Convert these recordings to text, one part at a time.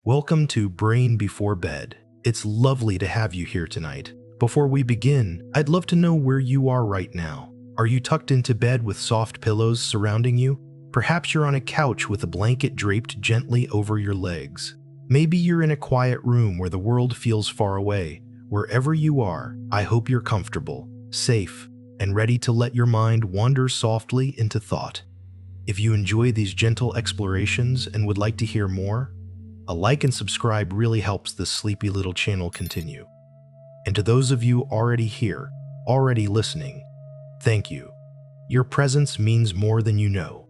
Welcome to Brain Before Bed. It's lovely to have you here tonight. Before we begin, I'd love to know where you are right now. Are you tucked into bed with soft pillows surrounding you? Perhaps you're on a couch with a blanket draped gently over your legs. Maybe you're in a quiet room where the world feels far away. Wherever you are, I hope you're comfortable, safe, and ready to let your mind wander softly into thought. If you enjoy these gentle explorations and would like to hear more, a like and subscribe really helps this sleepy little channel continue. And to those of you already here, already listening, thank you. Your presence means more than you know.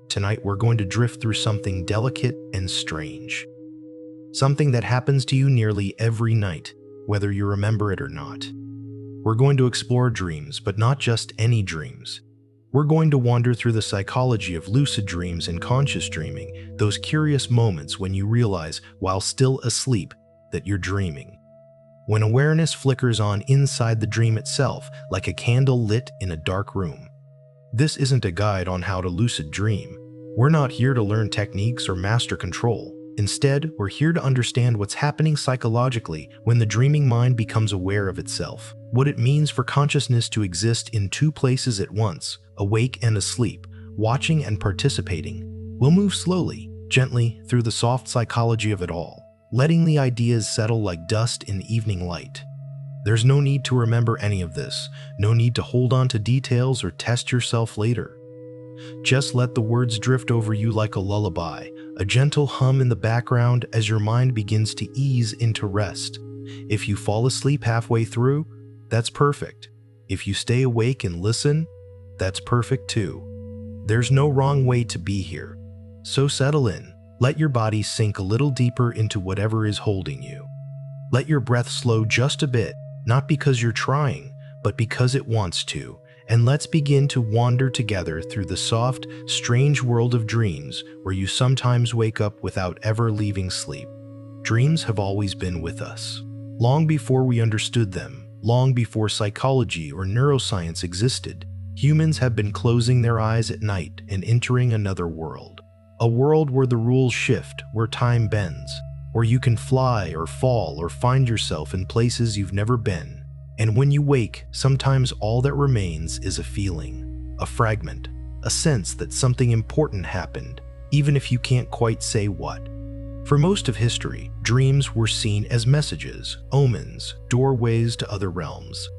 Tonight we're going to drift through something delicate and strange. Something that happens to you nearly every night, whether you remember it or not. We're going to explore dreams, but not just any dreams. We're going to wander through the psychology of lucid dreams and conscious dreaming, those curious moments when you realize, while still asleep, that you're dreaming. When awareness flickers on inside the dream itself, like a candle lit in a dark room. This isn't a guide on how to lucid dream. We're not here to learn techniques or master control. Instead, we're here to understand what's happening psychologically when the dreaming mind becomes aware of itself. What it means for consciousness to exist in two places at once, awake and asleep, watching and participating. We'll move slowly, gently, through the soft psychology of it all, letting the ideas settle like dust in evening light. There's no need to remember any of this, no need to hold on to details or test yourself later. Just let the words drift over you like a lullaby, a gentle hum in the background as your mind begins to ease into rest. If you fall asleep halfway through, that's perfect. If you stay awake and listen, that's perfect too. There's no wrong way to be here. So settle in. Let your body sink a little deeper into whatever is holding you. Let your breath slow just a bit, not because you're trying, but because it wants to. And let's begin to wander together through the soft, strange world of dreams where you sometimes wake up without ever leaving sleep. Dreams have always been with us. Long before we understood them, long before psychology or neuroscience existed, humans have been closing their eyes at night and entering another world. A world where the rules shift, where time bends, where you can fly or fall or find yourself in places you've never been. And when you wake, sometimes all that remains is a feeling, a fragment, a sense that something important happened, even if you can't quite say what. For most of history, dreams were seen as messages, omens, doorways to other realms.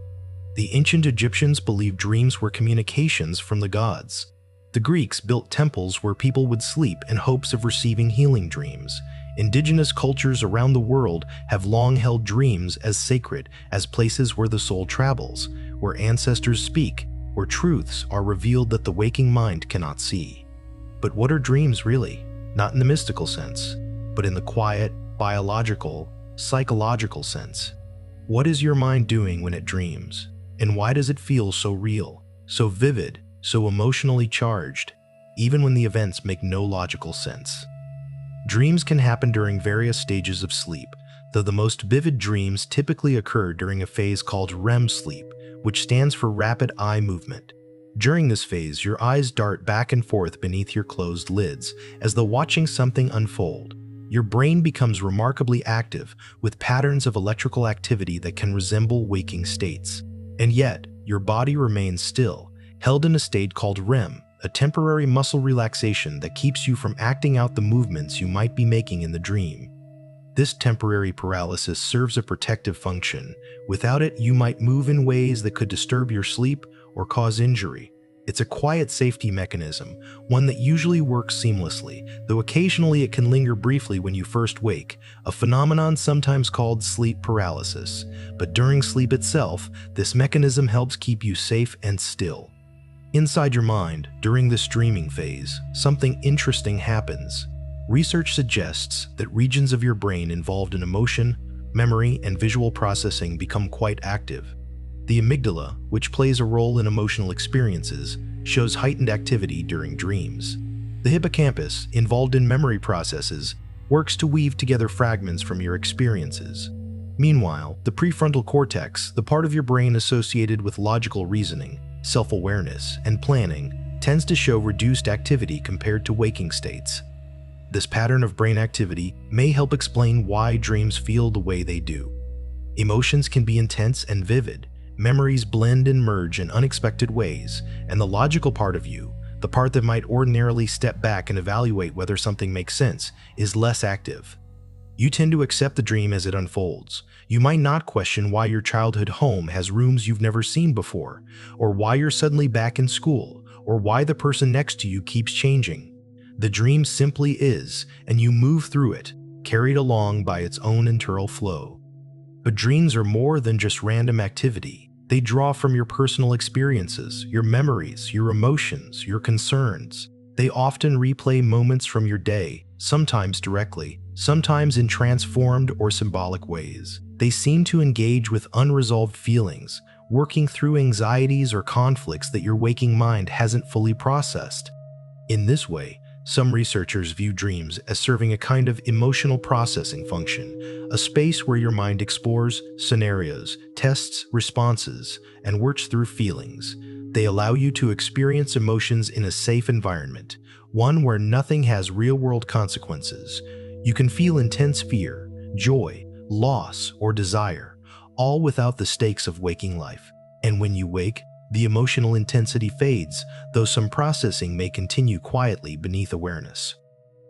The ancient Egyptians believed dreams were communications from the gods. The Greeks built temples where people would sleep in hopes of receiving healing dreams. Indigenous cultures around the world have long held dreams as sacred, as places where the soul travels, where ancestors speak, where truths are revealed that the waking mind cannot see. But what are dreams really? Not in the mystical sense, but in the quiet, biological, psychological sense. What is your mind doing when it dreams? And why does it feel so real, so vivid, so emotionally charged, even when the events make no logical sense? Dreams can happen during various stages of sleep, though the most vivid dreams typically occur during a phase called REM sleep, which stands for rapid eye movement. During this phase, your eyes dart back and forth beneath your closed lids, as though watching something unfold. Your brain becomes remarkably active, with patterns of electrical activity that can resemble waking states. And yet, your body remains still, held in a state called REM, a temporary muscle relaxation that keeps you from acting out the movements you might be making in the dream. This temporary paralysis serves a protective function. Without it, you might move in ways that could disturb your sleep or cause injury. It's a quiet safety mechanism, one that usually works seamlessly, though occasionally it can linger briefly when you first wake, a phenomenon sometimes called sleep paralysis. But during sleep itself, this mechanism helps keep you safe and still. Inside your mind, during this dreaming phase, something interesting happens. Research suggests that regions of your brain involved in emotion, memory, and visual processing become quite active. The amygdala, which plays a role in emotional experiences, shows heightened activity during dreams. The hippocampus, involved in memory processes, works to weave together fragments from your experiences. Meanwhile, the prefrontal cortex, the part of your brain associated with logical reasoning, self-awareness, and planning, tends to show reduced activity compared to waking states. This pattern of brain activity may help explain why dreams feel the way they do. Emotions can be intense and vivid, memories blend and merge in unexpected ways, and the logical part of you, the part that might ordinarily step back and evaluate whether something makes sense, is less active. You tend to accept the dream as it unfolds. You might not question why your childhood home has rooms you've never seen before, or why you're suddenly back in school, or why the person next to you keeps changing. The dream simply is, and you move through it, carried along by its own internal flow. But dreams are more than just random activity. They draw from your personal experiences, your memories, your emotions, your concerns. They often replay moments from your day, sometimes directly, sometimes in transformed or symbolic ways. They seem to engage with unresolved feelings, working through anxieties or conflicts that your waking mind hasn't fully processed. In this way, some researchers view dreams as serving a kind of emotional processing function, a space where your mind explores scenarios, tests responses, and works through feelings. They allow you to experience emotions in a safe environment, one where nothing has real-world consequences. You can feel intense fear, joy, loss, or desire, all without the stakes of waking life. And when you wake, the emotional intensity fades, though some processing may continue quietly beneath awareness.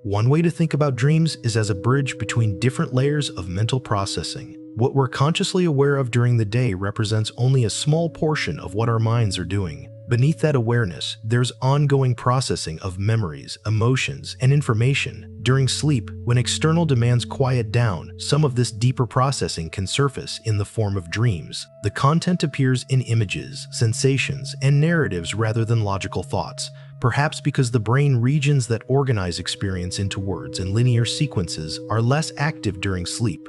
One way to think about dreams is as a bridge between different layers of mental processing. What we're consciously aware of during the day represents only a small portion of what our minds are doing. Beneath that awareness, there's ongoing processing of memories, emotions, and information. During sleep, when external demands quiet down, some of this deeper processing can surface in the form of dreams. The content appears in images, sensations, and narratives rather than logical thoughts, perhaps because the brain regions that organize experience into words and linear sequences are less active during sleep.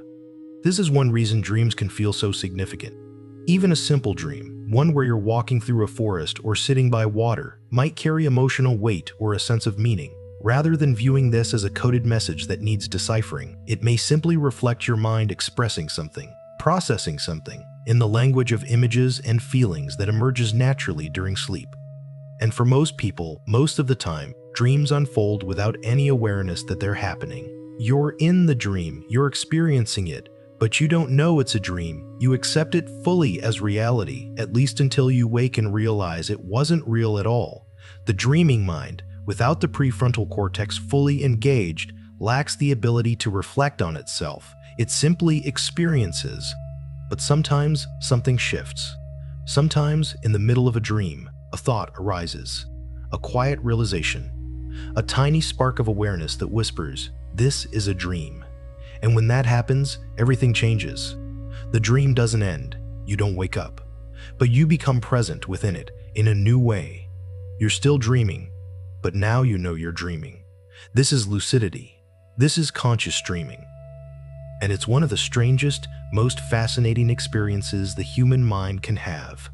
This is one reason dreams can feel so significant. Even a simple dream, one where you're walking through a forest or sitting by water, might carry emotional weight or a sense of meaning. Rather than viewing this as a coded message that needs deciphering, it may simply reflect your mind expressing something, processing something, in the language of images and feelings that emerges naturally during sleep. And for most people, most of the time, dreams unfold without any awareness that they're happening. You're in the dream, you're experiencing it, but you don't know it's a dream. You accept it fully as reality, at least until you wake and realize it wasn't real at all. The dreaming mind, without the prefrontal cortex fully engaged, lacks the ability to reflect on itself. It simply experiences. But sometimes something shifts. Sometimes, in the middle of a dream, a thought arises, a quiet realization, a tiny spark of awareness that whispers, "This is a dream." And when that happens, everything changes. The dream doesn't end, you don't wake up, but you become present within it in a new way. You're still dreaming, but now you know you're dreaming. This is lucidity. This is conscious dreaming. And it's one of the strangest, most fascinating experiences the human mind can have.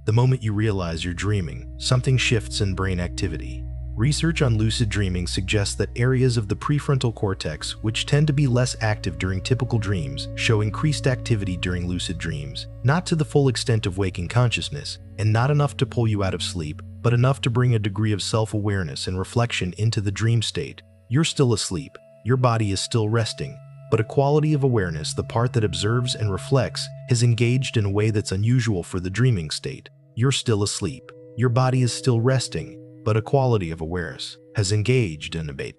The moment you realize you're dreaming, something shifts in brain activity. Research on lucid dreaming suggests that areas of the prefrontal cortex, which tend to be less active during typical dreams, show increased activity during lucid dreams, not to the full extent of waking consciousness, and not enough to pull you out of sleep, but enough to bring a degree of self-awareness and reflection into the dream state. You're still asleep, your body is still resting, but a quality of awareness, the part that observes and reflects, has engaged in a way that's unusual for the dreaming state. You're still asleep, your body is still resting, but a quality of awareness has engaged in debate.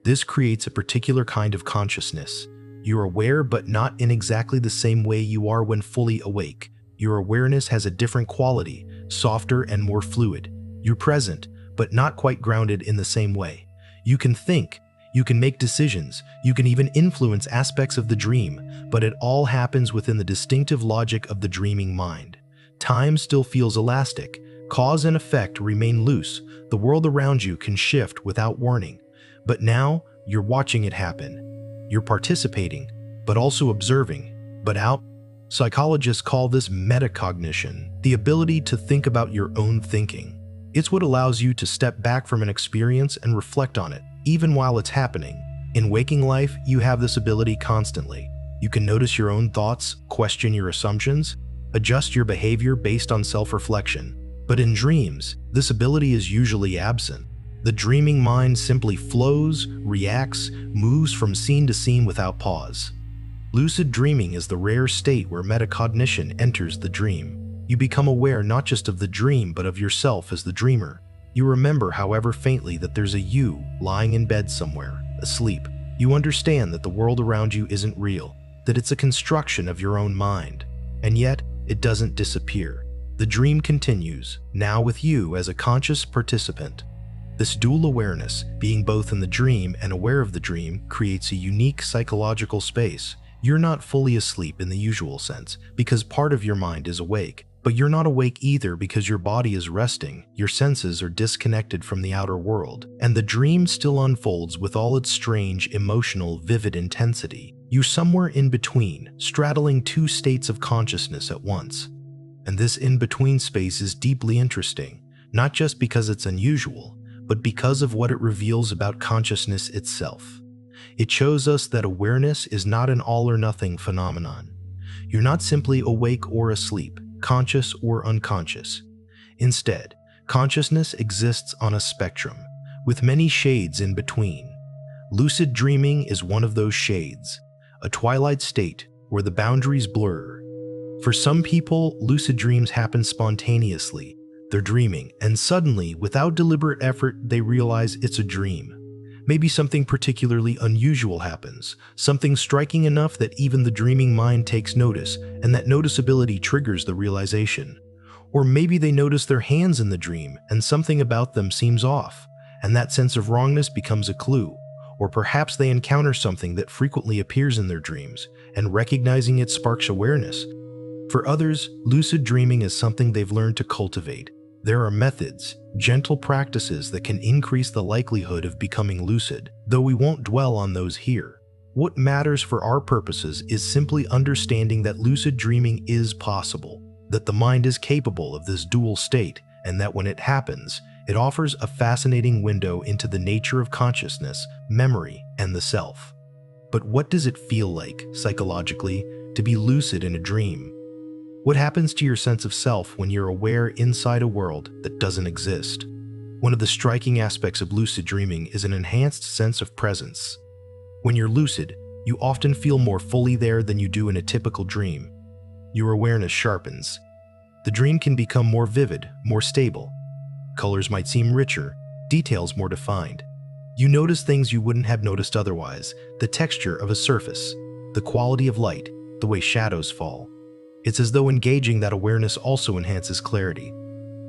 This creates a particular kind of consciousness. You're aware, but not in exactly the same way you are when fully awake. Your awareness has a different quality, softer and more fluid. You're present, but not quite grounded in the same way. You can think, you can make decisions, you can even influence aspects of the dream, but it all happens within the distinctive logic of the dreaming mind. Time still feels elastic. Cause and effect remain loose. The world around you can shift without warning. But now, you're watching it happen. You're participating, but also observing. But out? Psychologists call this metacognition, the ability to think about your own thinking. It's what allows you to step back from an experience and reflect on it, even while it's happening. In waking life, you have this ability constantly. You can notice your own thoughts, question your assumptions, adjust your behavior based on self-reflection. But in dreams, this ability is usually absent. The dreaming mind simply flows, reacts, moves from scene to scene without pause. Lucid dreaming is the rare state where metacognition enters the dream. You become aware not just of the dream but of yourself as the dreamer. You remember, however faintly, that there's a you lying in bed somewhere, asleep. You understand that the world around you isn't real, that it's a construction of your own mind. And yet, it doesn't disappear. The dream continues, now with you as a conscious participant. This dual awareness, being both in the dream and aware of the dream, creates a unique psychological space. You're not fully asleep in the usual sense, because part of your mind is awake. But you're not awake either because your body is resting, your senses are disconnected from the outer world, and the dream still unfolds with all its strange, emotional, vivid intensity. You're somewhere in between, straddling two states of consciousness at once. And this in-between space is deeply interesting, not just because it's unusual, but because of what it reveals about consciousness itself. It shows us that awareness is not an all-or-nothing phenomenon. You're not simply awake or asleep, conscious or unconscious. Instead, consciousness exists on a spectrum, with many shades in between. Lucid dreaming is one of those shades, a twilight state where the boundaries blur. For some people, lucid dreams happen spontaneously. They're dreaming, and suddenly, without deliberate effort, they realize it's a dream. Maybe something particularly unusual happens, something striking enough that even the dreaming mind takes notice, and that noticeability triggers the realization. Or maybe they notice their hands in the dream, and something about them seems off, and that sense of wrongness becomes a clue. Or perhaps they encounter something that frequently appears in their dreams, and recognizing it sparks awareness. For others, lucid dreaming is something they've learned to cultivate. There are methods, gentle practices that can increase the likelihood of becoming lucid, though we won't dwell on those here. What matters for our purposes is simply understanding that lucid dreaming is possible, that the mind is capable of this dual state, and that when it happens, it offers a fascinating window into the nature of consciousness, memory, and the self. But what does it feel like, psychologically, to be lucid in a dream? What happens to your sense of self when you're aware inside a world that doesn't exist? One of the striking aspects of lucid dreaming is an enhanced sense of presence. When you're lucid, you often feel more fully there than you do in a typical dream. Your awareness sharpens. The dream can become more vivid, more stable. Colors might seem richer, details more defined. You notice things you wouldn't have noticed otherwise, the texture of a surface, the quality of light, the way shadows fall. It's as though engaging that awareness also enhances clarity.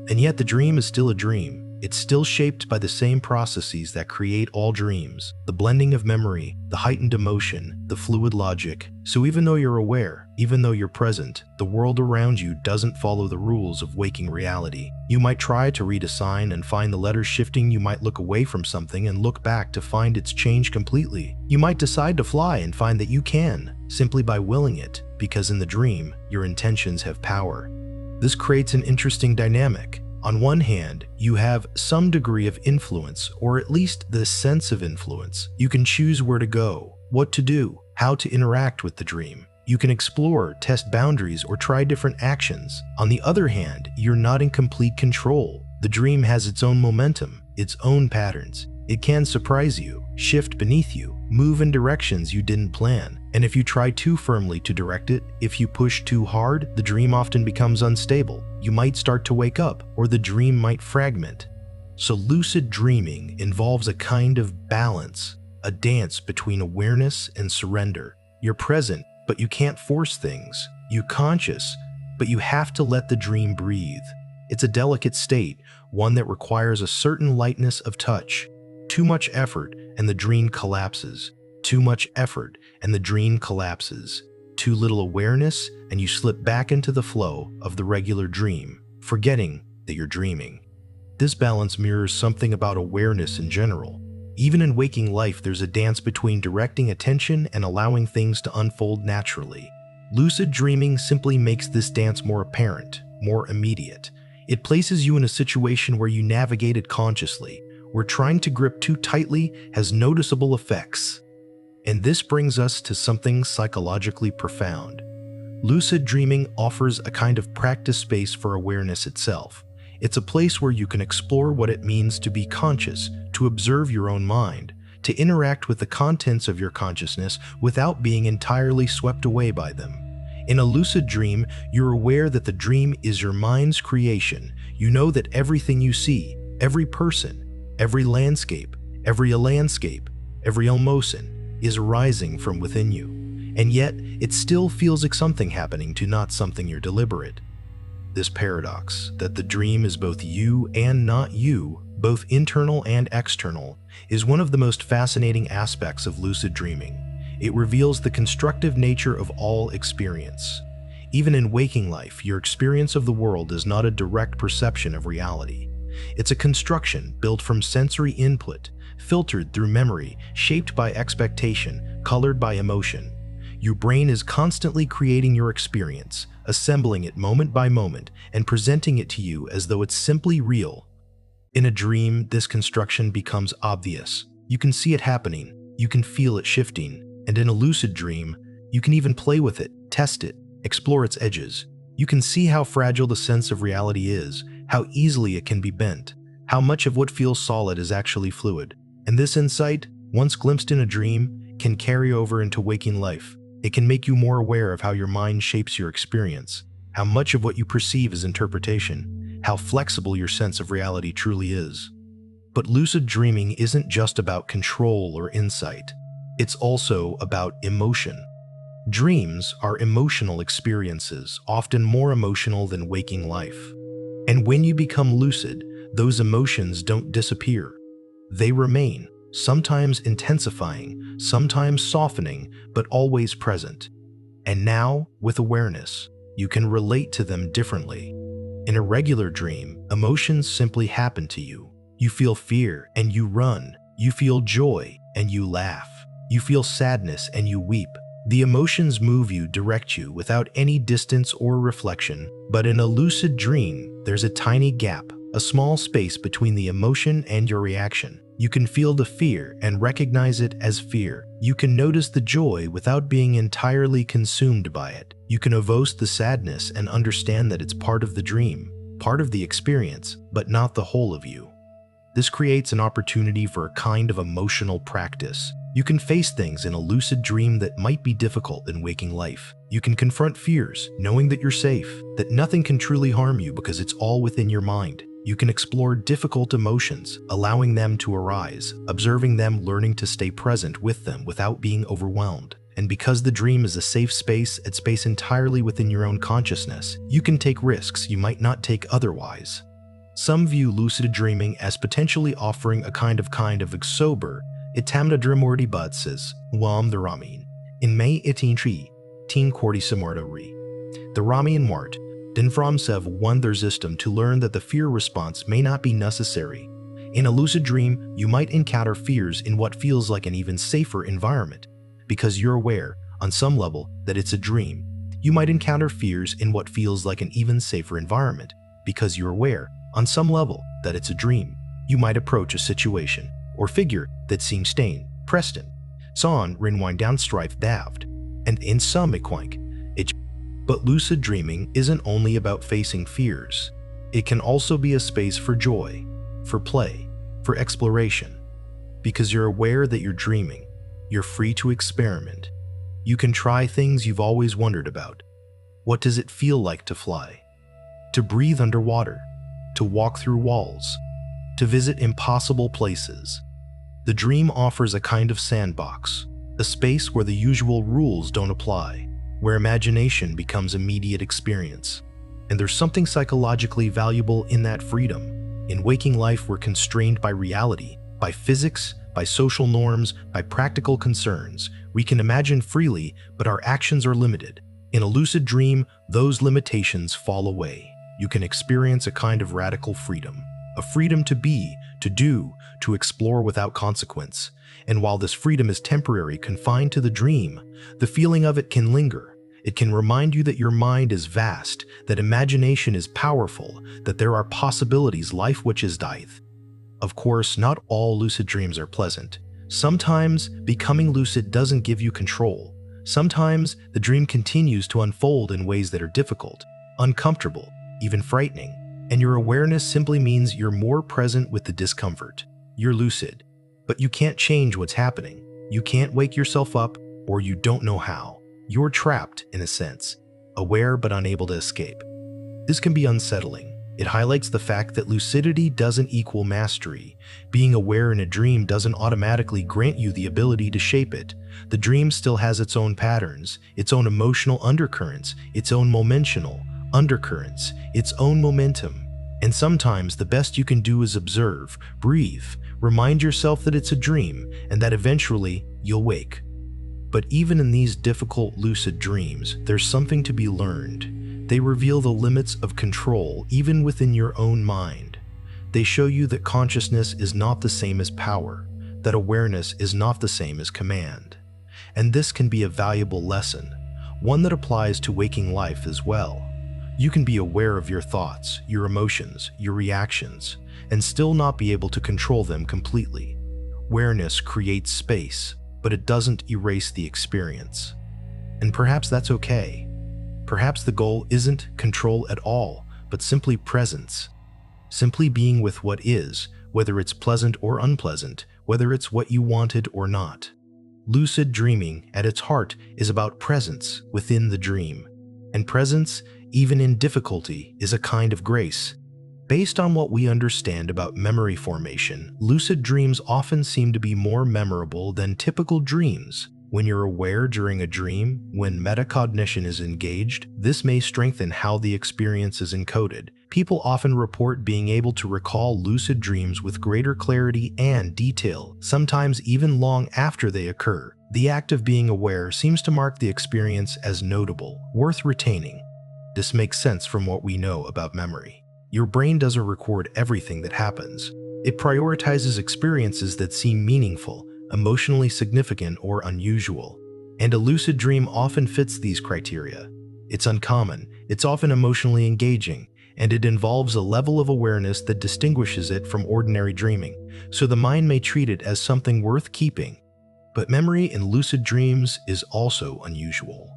And yet the dream is still a dream. It's still shaped by the same processes that create all dreams, the blending of memory, the heightened emotion, the fluid logic. So even though you're aware, even though you're present, the world around you doesn't follow the rules of waking reality. You might try to read a sign and find the letters shifting. You might look away from something and look back to find it's changed completely. You might decide to fly and find that you can, simply by willing it, because in the dream, your intentions have power. This creates an interesting dynamic. On one hand, you have some degree of influence, or at least the sense of influence. You can choose where to go, what to do, how to interact with the dream. You can explore, test boundaries, or try different actions. On the other hand, you're not in complete control. The dream has its own momentum, its own patterns. It can surprise you, shift beneath you, move in directions you didn't plan. And if you try too firmly to direct it, if you push too hard, the dream often becomes unstable. You might start to wake up, or the dream might fragment. So lucid dreaming involves a kind of balance, a dance between awareness and surrender. You're present, but you can't force things. You're conscious, but you have to let the dream breathe. It's a delicate state, one that requires a certain lightness of touch. Too much effort, and the dream collapses. Too much effort, and the dream collapses. Too little awareness, and you slip back into the flow of the regular dream, forgetting that you're dreaming. This balance mirrors something about awareness in general. Even in waking life, there's a dance between directing attention and allowing things to unfold naturally. Lucid dreaming simply makes this dance more apparent, more immediate. It places you in a situation where you navigate it consciously, where trying to grip too tightly has noticeable effects. And this brings us to something psychologically profound. Lucid dreaming offers a kind of practice space for awareness itself. It's a place where you can explore what it means to be conscious, to observe your own mind, to interact with the contents of your consciousness without being entirely swept away by them. In a lucid dream, you're aware that the dream is your mind's creation. You know that everything you see, every person, every landscape, every emotion is arising from within you. And yet, it still feels like something happening to not something you're deliberate. This paradox, that the dream is both you and not you, both internal and external, is one of the most fascinating aspects of lucid dreaming. It reveals the constructive nature of all experience. Even in waking life, your experience of the world is not a direct perception of reality. It's a construction built from sensory input, filtered through memory, shaped by expectation, colored by emotion. Your brain is constantly creating your experience, assembling it moment by moment, and presenting it to you as though it's simply real. In a dream, this construction becomes obvious. You can see it happening, you can feel it shifting, and in a lucid dream, you can even play with it, test it, explore its edges. You can see how fragile the sense of reality is, how easily it can be bent, how much of what feels solid is actually fluid. And this insight, once glimpsed in a dream, can carry over into waking life. It can make you more aware of how your mind shapes your experience, how much of what you perceive is interpretation, how flexible your sense of reality truly is. But lucid dreaming isn't just about control or insight. It's also about emotion. Dreams are emotional experiences, often more emotional than waking life. And when you become lucid, those emotions don't disappear. They remain, sometimes intensifying, sometimes softening, but always present. And now, with awareness, you can relate to them differently. In a regular dream, emotions simply happen to you. You feel fear and you run. You feel joy and you laugh. You feel sadness and you weep. The emotions move you, direct you, without any distance or reflection. But in a lucid dream, there's a tiny gap, a small space between the emotion and your reaction. You can feel the fear and recognize it as fear. You can notice the joy without being entirely consumed by it. You can evoke the sadness and understand that it's part of the dream, part of the experience, but not the whole of you. This creates an opportunity for a kind of emotional practice. You can face things in a lucid dream that might be difficult in waking life. You can confront fears, knowing that you're safe, that nothing can truly harm you because it's all within your mind. You can explore difficult emotions, allowing them to arise, observing them, learning to stay present with them without being overwhelmed. And because the dream is a safe space, a space entirely within your own consciousness, you can take risks you might not take otherwise. Some view lucid dreaming as potentially offering a kind of sober, itamna drimordi butses, wam the ramin. In May 18 teen korti samordori. The ramin mart, din from sev won their system to learn that the fear response may not be necessary. In a lucid dream, you might encounter fears in what feels like an even safer environment. Because you're aware, on some level, that it's a dream. You might encounter fears in what feels like an even safer environment. Because you're aware, on some level, that it's a dream. You might approach a situation or figure that seems stain, Preston, son, rinwind down strife davd, and in some equank, it. But lucid dreaming isn't only about facing fears. It can also be a space for joy, for play, for exploration. Because you're aware that you're dreaming, you're free to experiment. You can try things you've always wondered about. What does it feel like to fly? To breathe underwater? To walk through walls? To visit impossible places? The dream offers a kind of sandbox, a space where the usual rules don't apply, where imagination becomes immediate experience. And there's something psychologically valuable in that freedom. In waking life, we're constrained by reality, by physics, by social norms, by practical concerns. We can imagine freely, but our actions are limited. In a lucid dream, those limitations fall away. You can experience a kind of radical freedom. A freedom to be, to do, to explore without consequence. And while this freedom is temporary, confined to the dream, the feeling of it can linger. It can remind you that your mind is vast, that imagination is powerful, that there are possibilities life which is dieth. Of course, not all lucid dreams are pleasant. Sometimes, becoming lucid doesn't give you control. Sometimes, the dream continues to unfold in ways that are difficult, uncomfortable, even frightening. And your awareness simply means you're more present with the discomfort. You're lucid, but you can't change what's happening. You can't wake yourself up, or you don't know how. You're trapped, in a sense, aware but unable to escape. This can be unsettling. It highlights the fact that lucidity doesn't equal mastery. Being aware in a dream doesn't automatically grant you the ability to shape it. The dream still has its own patterns, its own emotional undercurrents, its own momental undercurrents, its own momentum. And sometimes the best you can do is observe, breathe, remind yourself that it's a dream, and that eventually you'll wake. But even in these difficult lucid dreams, there's something to be learned. They reveal the limits of control even within your own mind. They show you that consciousness is not the same as power, that awareness is not the same as command. And this can be a valuable lesson, one that applies to waking life as well. You can be aware of your thoughts, your emotions, your reactions, and still not be able to control them completely. Awareness creates space, but it doesn't erase the experience. And perhaps that's okay. Perhaps the goal isn't control at all, but simply presence. Simply being with what is, whether it's pleasant or unpleasant, whether it's what you wanted or not. Lucid dreaming, at its heart, is about presence within the dream. And presence, even in difficulty, is a kind of grace. Based on what we understand about memory formation, lucid dreams often seem to be more memorable than typical dreams. When you're aware during a dream, when metacognition is engaged, this may strengthen how the experience is encoded. People often report being able to recall lucid dreams with greater clarity and detail, sometimes even long after they occur. The act of being aware seems to mark the experience as notable, worth retaining. This makes sense from what we know about memory. Your brain doesn't record everything that happens. It prioritizes experiences that seem meaningful, emotionally significant, or unusual. And a lucid dream often fits these criteria. It's uncommon, it's often emotionally engaging, and it involves a level of awareness that distinguishes it from ordinary dreaming, so the mind may treat it as something worth keeping. But memory in lucid dreams is also unusual.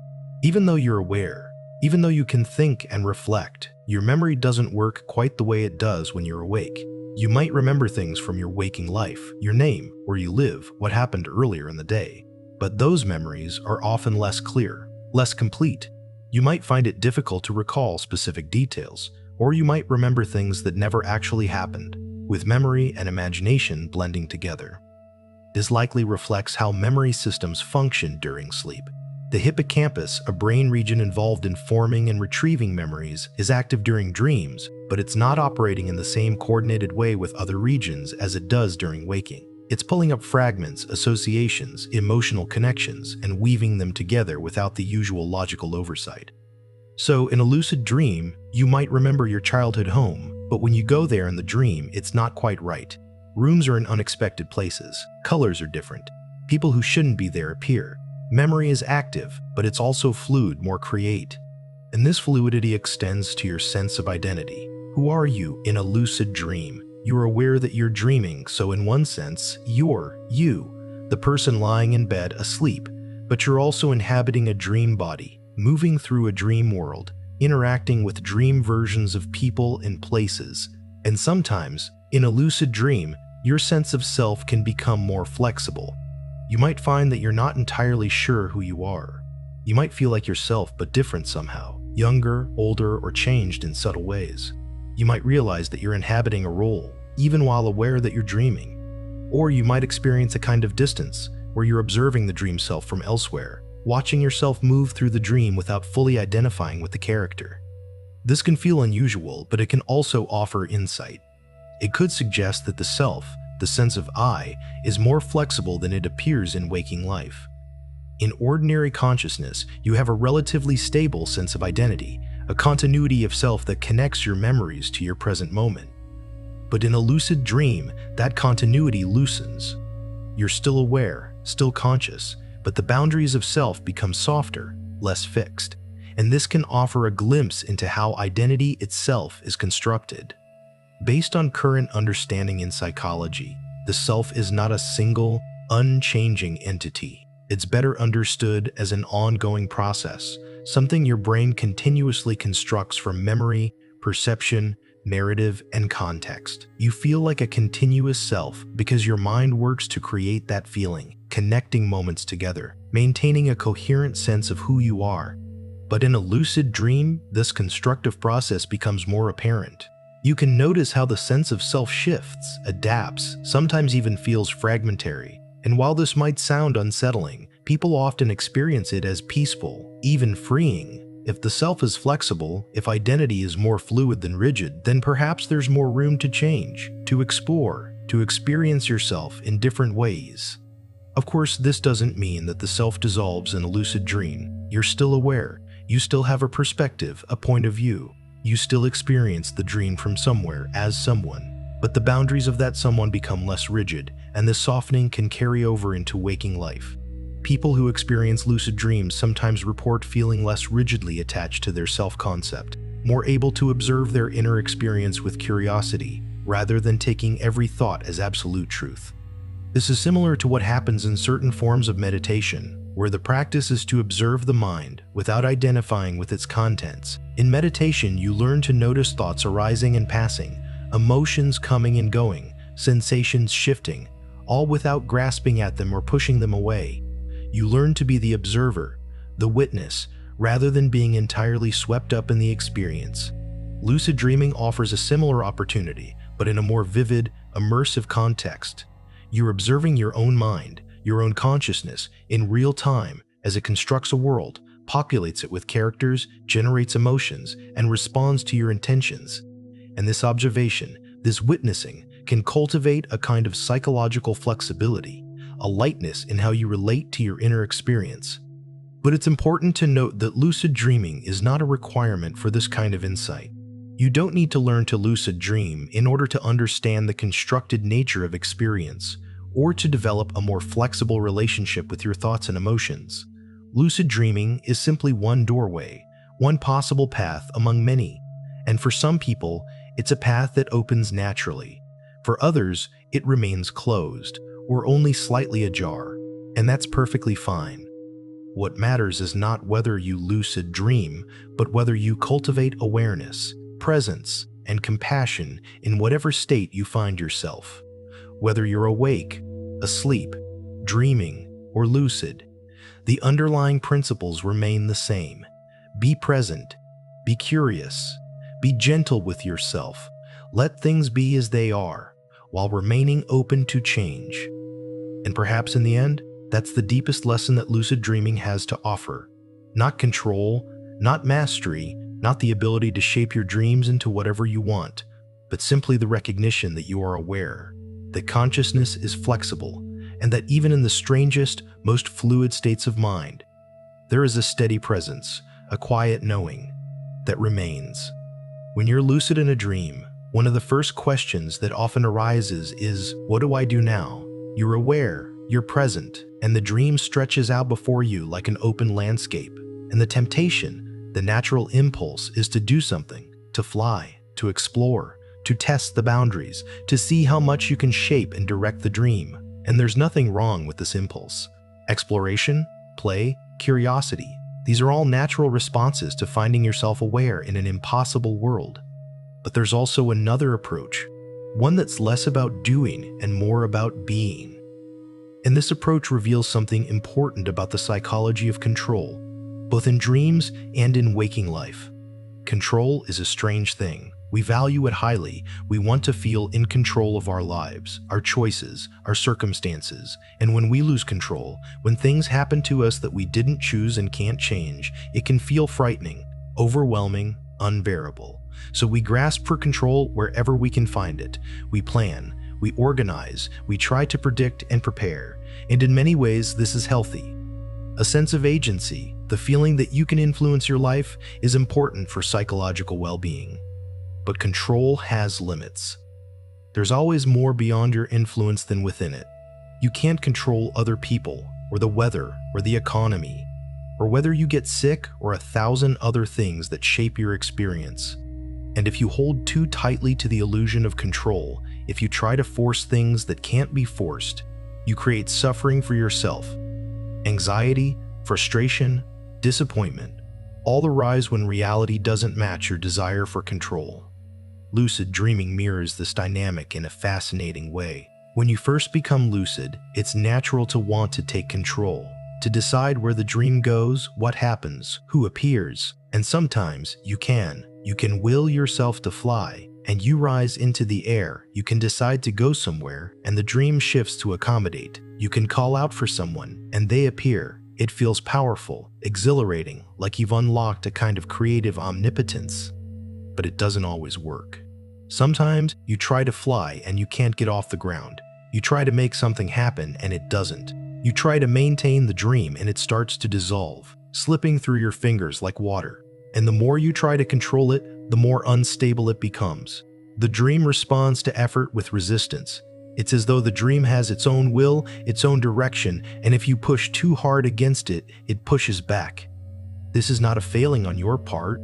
Even though you're aware, even though you can think and reflect, your memory doesn't work quite the way it does when you're awake. You might remember things from your waking life, your name, where you live, what happened earlier in the day. But those memories are often less clear, less complete. You might find it difficult to recall specific details, or you might remember things that never actually happened, with memory and imagination blending together. This likely reflects how memory systems function during sleep. The hippocampus, a brain region involved in forming and retrieving memories, is active during dreams, but it's not operating in the same coordinated way with other regions as it does during waking. It's pulling up fragments, associations, emotional connections, and weaving them together without the usual logical oversight. So, in a lucid dream, you might remember your childhood home, but when you go there in the dream, it's not quite right. Rooms are in unexpected places, colors are different, people who shouldn't be there appear. Memory is active, but it's also fluid, more create. And this fluidity extends to your sense of identity. Who are you in a lucid dream? You're aware that you're dreaming, so in one sense, you're you, the person lying in bed asleep, but you're also inhabiting a dream body, moving through a dream world, interacting with dream versions of people and places. And sometimes, in a lucid dream, your sense of self can become more flexible. You might find that you're not entirely sure who you are. You might feel like yourself but different somehow, younger, older, or changed in subtle ways. You might realize that you're inhabiting a role, even while aware that you're dreaming. Or you might experience a kind of distance, where you're observing the dream self from elsewhere, watching yourself move through the dream without fully identifying with the character. This can feel unusual, but it can also offer insight. It could suggest that the self, the sense of I, is more flexible than it appears in waking life. In ordinary consciousness, you have a relatively stable sense of identity, a continuity of self that connects your memories to your present moment. But in a lucid dream, that continuity loosens. You're still aware, still conscious, but the boundaries of self become softer, less fixed. And this can offer a glimpse into how identity itself is constructed. Based on current understanding in psychology, the self is not a single, unchanging entity. It's better understood as an ongoing process, something your brain continuously constructs from memory, perception, narrative, and context. You feel like a continuous self because your mind works to create that feeling, connecting moments together, maintaining a coherent sense of who you are. But in a lucid dream, this constructive process becomes more apparent. You can notice how the sense of self shifts, adapts, sometimes even feels fragmentary. And while this might sound unsettling, people often experience it as peaceful, even freeing. If the self is flexible, if identity is more fluid than rigid, then perhaps there's more room to change, to explore, to experience yourself in different ways. Of course, this doesn't mean that the self dissolves in a lucid dream. You're still aware. You still have a perspective, a point of view. You still experience the dream from somewhere as someone. But the boundaries of that someone become less rigid, and this softening can carry over into waking life. People who experience lucid dreams sometimes report feeling less rigidly attached to their self-concept, more able to observe their inner experience with curiosity, rather than taking every thought as absolute truth. This is similar to what happens in certain forms of meditation, where the practice is to observe the mind without identifying with its contents. In meditation, you learn to notice thoughts arising and passing, emotions coming and going, sensations shifting, all without grasping at them or pushing them away. You learn to be the observer, the witness, rather than being entirely swept up in the experience. Lucid dreaming offers a similar opportunity, but in a more vivid, immersive context. You're observing your own mind, your own consciousness, in real time as it constructs a world, populates it with characters, generates emotions, and responds to your intentions. And this observation, this witnessing, can cultivate a kind of psychological flexibility, a lightness in how you relate to your inner experience. But it's important to note that lucid dreaming is not a requirement for this kind of insight. You don't need to learn to lucid dream in order to understand the constructed nature of experience, or to develop a more flexible relationship with your thoughts and emotions. Lucid dreaming is simply one doorway, one possible path among many, and for some people, it's a path that opens naturally. For others, it remains closed, or only slightly ajar, and that's perfectly fine. What matters is not whether you lucid dream, but whether you cultivate awareness, presence, and compassion in whatever state you find yourself. Whether you're awake, asleep, dreaming, or lucid, the underlying principles remain the same. Be present, be curious, be gentle with yourself, let things be as they are, while remaining open to change. And perhaps in the end, that's the deepest lesson that lucid dreaming has to offer. Not control, not mastery, not the ability to shape your dreams into whatever you want, but simply the recognition that you are aware, that consciousness is flexible, and that even in the strangest, most fluid states of mind, there is a steady presence, a quiet knowing, that remains. When you're lucid in a dream, one of the first questions that often arises is, what do I do now? You're aware, you're present, and the dream stretches out before you like an open landscape. And the temptation, the natural impulse, is to do something, to fly, to explore, to test the boundaries, to see how much you can shape and direct the dream. And there's nothing wrong with this impulse. Exploration, play, curiosity, these are all natural responses to finding yourself aware in an impossible world. But there's also another approach, one that's less about doing and more about being. And this approach reveals something important about the psychology of control, both in dreams and in waking life. Control is a strange thing. We value it highly. We want to feel in control of our lives, our choices, our circumstances. And when we lose control, when things happen to us that we didn't choose and can't change, it can feel frightening, overwhelming, unbearable. So we grasp for control wherever we can find it. We plan, we organize, we try to predict and prepare. And in many ways, this is healthy. A sense of agency, the feeling that you can influence your life, is important for psychological well-being. But control has limits. There's always more beyond your influence than within it. You can't control other people, or the weather, or the economy, or whether you get sick, or 1,000 other things that shape your experience. And if you hold too tightly to the illusion of control, if you try to force things that can't be forced, you create suffering for yourself. Anxiety, frustration, disappointment, all arise when reality doesn't match your desire for control. Lucid dreaming mirrors this dynamic in a fascinating way. When you first become lucid, it's natural to want to take control, to decide where the dream goes, what happens, who appears, and sometimes you can will yourself to fly, and you rise into the air. You can decide to go somewhere, and the dream shifts to accommodate. You can call out for someone, and they appear. It feels powerful, exhilarating, like you've unlocked a kind of creative omnipotence. But it doesn't always work. Sometimes you try to fly and you can't get off the ground. You try to make something happen and it doesn't. You try to maintain the dream and it starts to dissolve, slipping through your fingers like water. And the more you try to control it, the more unstable it becomes. The dream responds to effort with resistance. It's as though the dream has its own will, its own direction, and if you push too hard against it, it pushes back. This is not a failing on your part.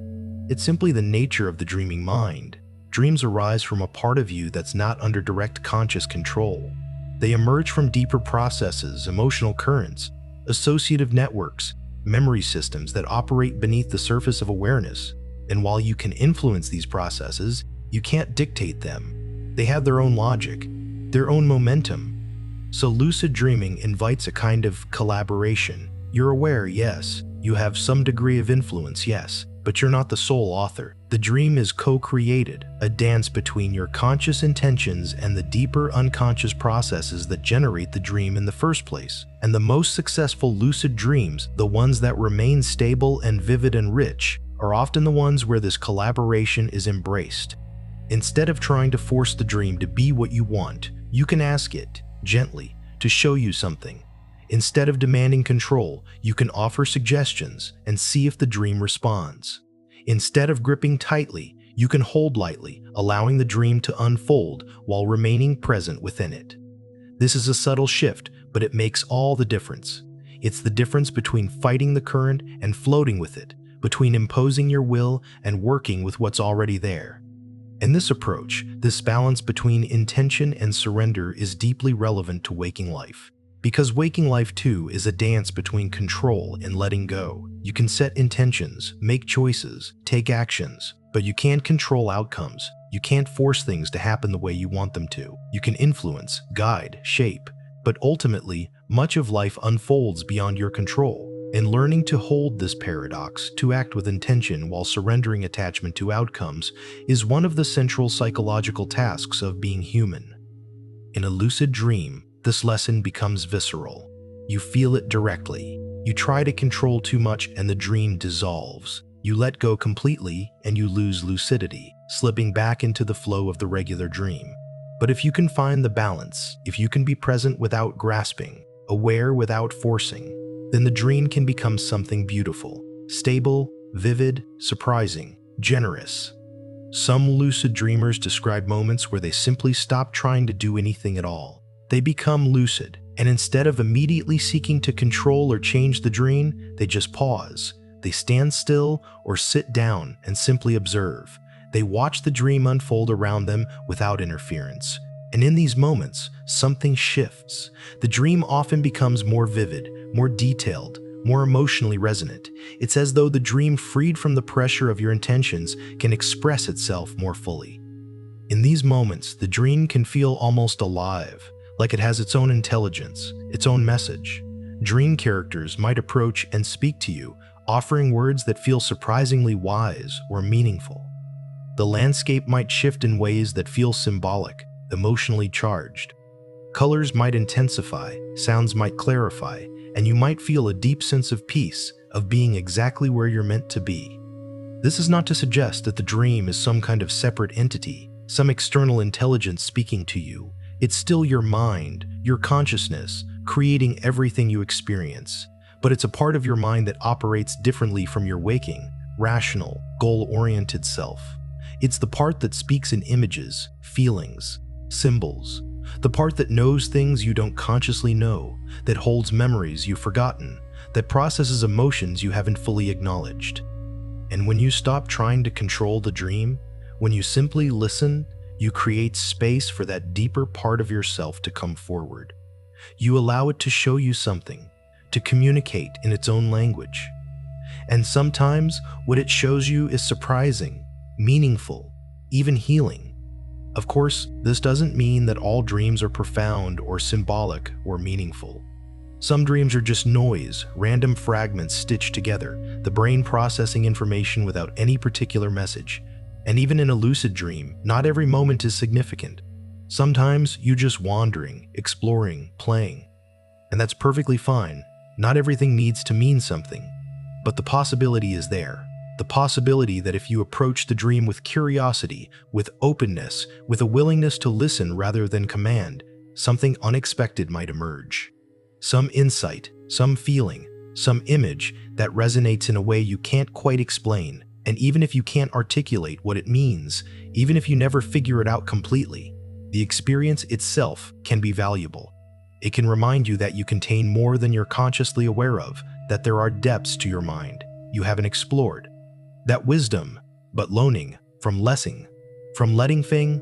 It's simply the nature of the dreaming mind. Dreams arise from a part of you that's not under direct conscious control. They emerge from deeper processes, emotional currents, associative networks, memory systems that operate beneath the surface of awareness. And while you can influence these processes, you can't dictate them. They have their own logic, their own momentum. So lucid dreaming invites a kind of collaboration. You're aware, yes. You have some degree of influence, yes. But you're not the sole author. The dream is co-created, a dance between your conscious intentions and the deeper unconscious processes that generate the dream in the first place. And the most successful lucid dreams, the ones that remain stable and vivid and rich, are often the ones where this collaboration is embraced. Instead of trying to force the dream to be what you want, you can ask it, gently, to show you something. Instead of demanding control, you can offer suggestions and see if the dream responds. Instead of gripping tightly, you can hold lightly, allowing the dream to unfold while remaining present within it. This is a subtle shift, but it makes all the difference. It's the difference between fighting the current and floating with it, between imposing your will and working with what's already there. In this approach, this balance between intention and surrender is deeply relevant to waking life. Because waking life too is a dance between control and letting go. You can set intentions, make choices, take actions, but you can't control outcomes. You can't force things to happen the way you want them to. You can influence, guide, shape, but ultimately, much of life unfolds beyond your control. And learning to hold this paradox, to act with intention while surrendering attachment to outcomes, is one of the central psychological tasks of being human. In a lucid dream, this lesson becomes visceral. You feel it directly. You try to control too much and the dream dissolves. You let go completely and you lose lucidity, slipping back into the flow of the regular dream. But if you can find the balance, if you can be present without grasping, aware without forcing, then the dream can become something beautiful, stable, vivid, surprising, generous. Some lucid dreamers describe moments where they simply stop trying to do anything at all. They become lucid, and instead of immediately seeking to control or change the dream, they just pause. They stand still or sit down and simply observe. They watch the dream unfold around them without interference. And in these moments, something shifts. The dream often becomes more vivid, more detailed, more emotionally resonant. It's as though the dream, freed from the pressure of your intentions, can express itself more fully. In these moments, the dream can feel almost alive, like it has its own intelligence, its own message. Dream characters might approach and speak to you, offering words that feel surprisingly wise or meaningful. The landscape might shift in ways that feel symbolic, emotionally charged. Colors might intensify, sounds might clarify, and you might feel a deep sense of peace, of being exactly where you're meant to be. This is not to suggest that the dream is some kind of separate entity, some external intelligence speaking to you. It's still your mind, your consciousness, creating everything you experience. But it's a part of your mind that operates differently from your waking, rational, goal-oriented self. It's the part that speaks in images, feelings, symbols. The part that knows things you don't consciously know, that holds memories you've forgotten, that processes emotions you haven't fully acknowledged. And when you stop trying to control the dream, when you simply listen, you create space for that deeper part of yourself to come forward. You allow it to show you something, to communicate in its own language. And sometimes what it shows you is surprising, meaningful, even healing. Of course, this doesn't mean that all dreams are profound or symbolic or meaningful. Some dreams are just noise, random fragments stitched together, the brain processing information without any particular message. And even in a lucid dream, not every moment is significant. Sometimes you're just wandering, exploring, playing. And that's perfectly fine. Not everything needs to mean something. But the possibility is there. The possibility that if you approach the dream with curiosity, with openness, with a willingness to listen rather than command, something unexpected might emerge. Some insight, some feeling, some image that resonates in a way you can't quite explain. And even if you can't articulate what it means, even if you never figure it out completely, the experience itself can be valuable. It can remind you that you contain more than you're consciously aware of, that there are depths to your mind you haven't explored. That wisdom, but learning, from letting thing,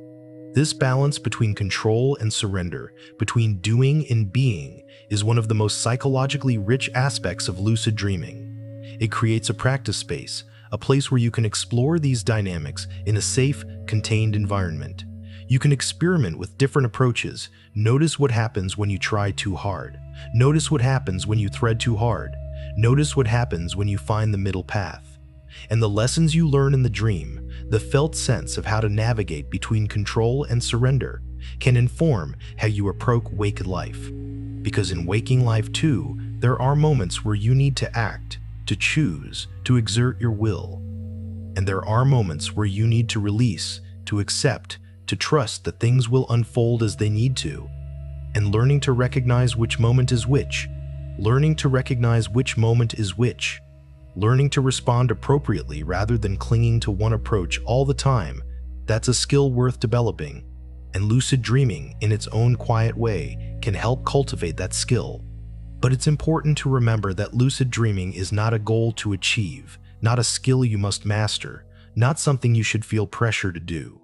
this balance between control and surrender, between doing and being, is one of the most psychologically rich aspects of lucid dreaming. It creates a practice space, a place where you can explore these dynamics in a safe, contained environment. You can experiment with different approaches. Notice what happens when you try too hard. Notice what happens when you thread too hard. Notice what happens when you find the middle path. And the lessons you learn in the dream, the felt sense of how to navigate between control and surrender, can inform how you approach waking life. Because in waking life too, there are moments where you need to act, to choose, to exert your will. And there are moments where you need to release, to accept, to trust that things will unfold as they need to. And learning to recognize which moment is which, learning to recognize which moment is which, learning to respond appropriately rather than clinging to one approach all the time, that's a skill worth developing. And lucid dreaming, in its own quiet way, can help cultivate that skill. But it's important to remember that lucid dreaming is not a goal to achieve, not a skill you must master, not something you should feel pressure to do.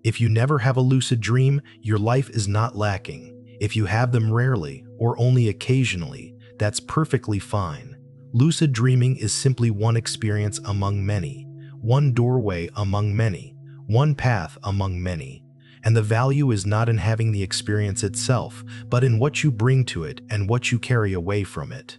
If you never have a lucid dream, your life is not lacking. If you have them rarely, or only occasionally, that's perfectly fine. Lucid dreaming is simply one experience among many, one doorway among many, one path among many. And the value is not in having the experience itself, but in what you bring to it and what you carry away from it.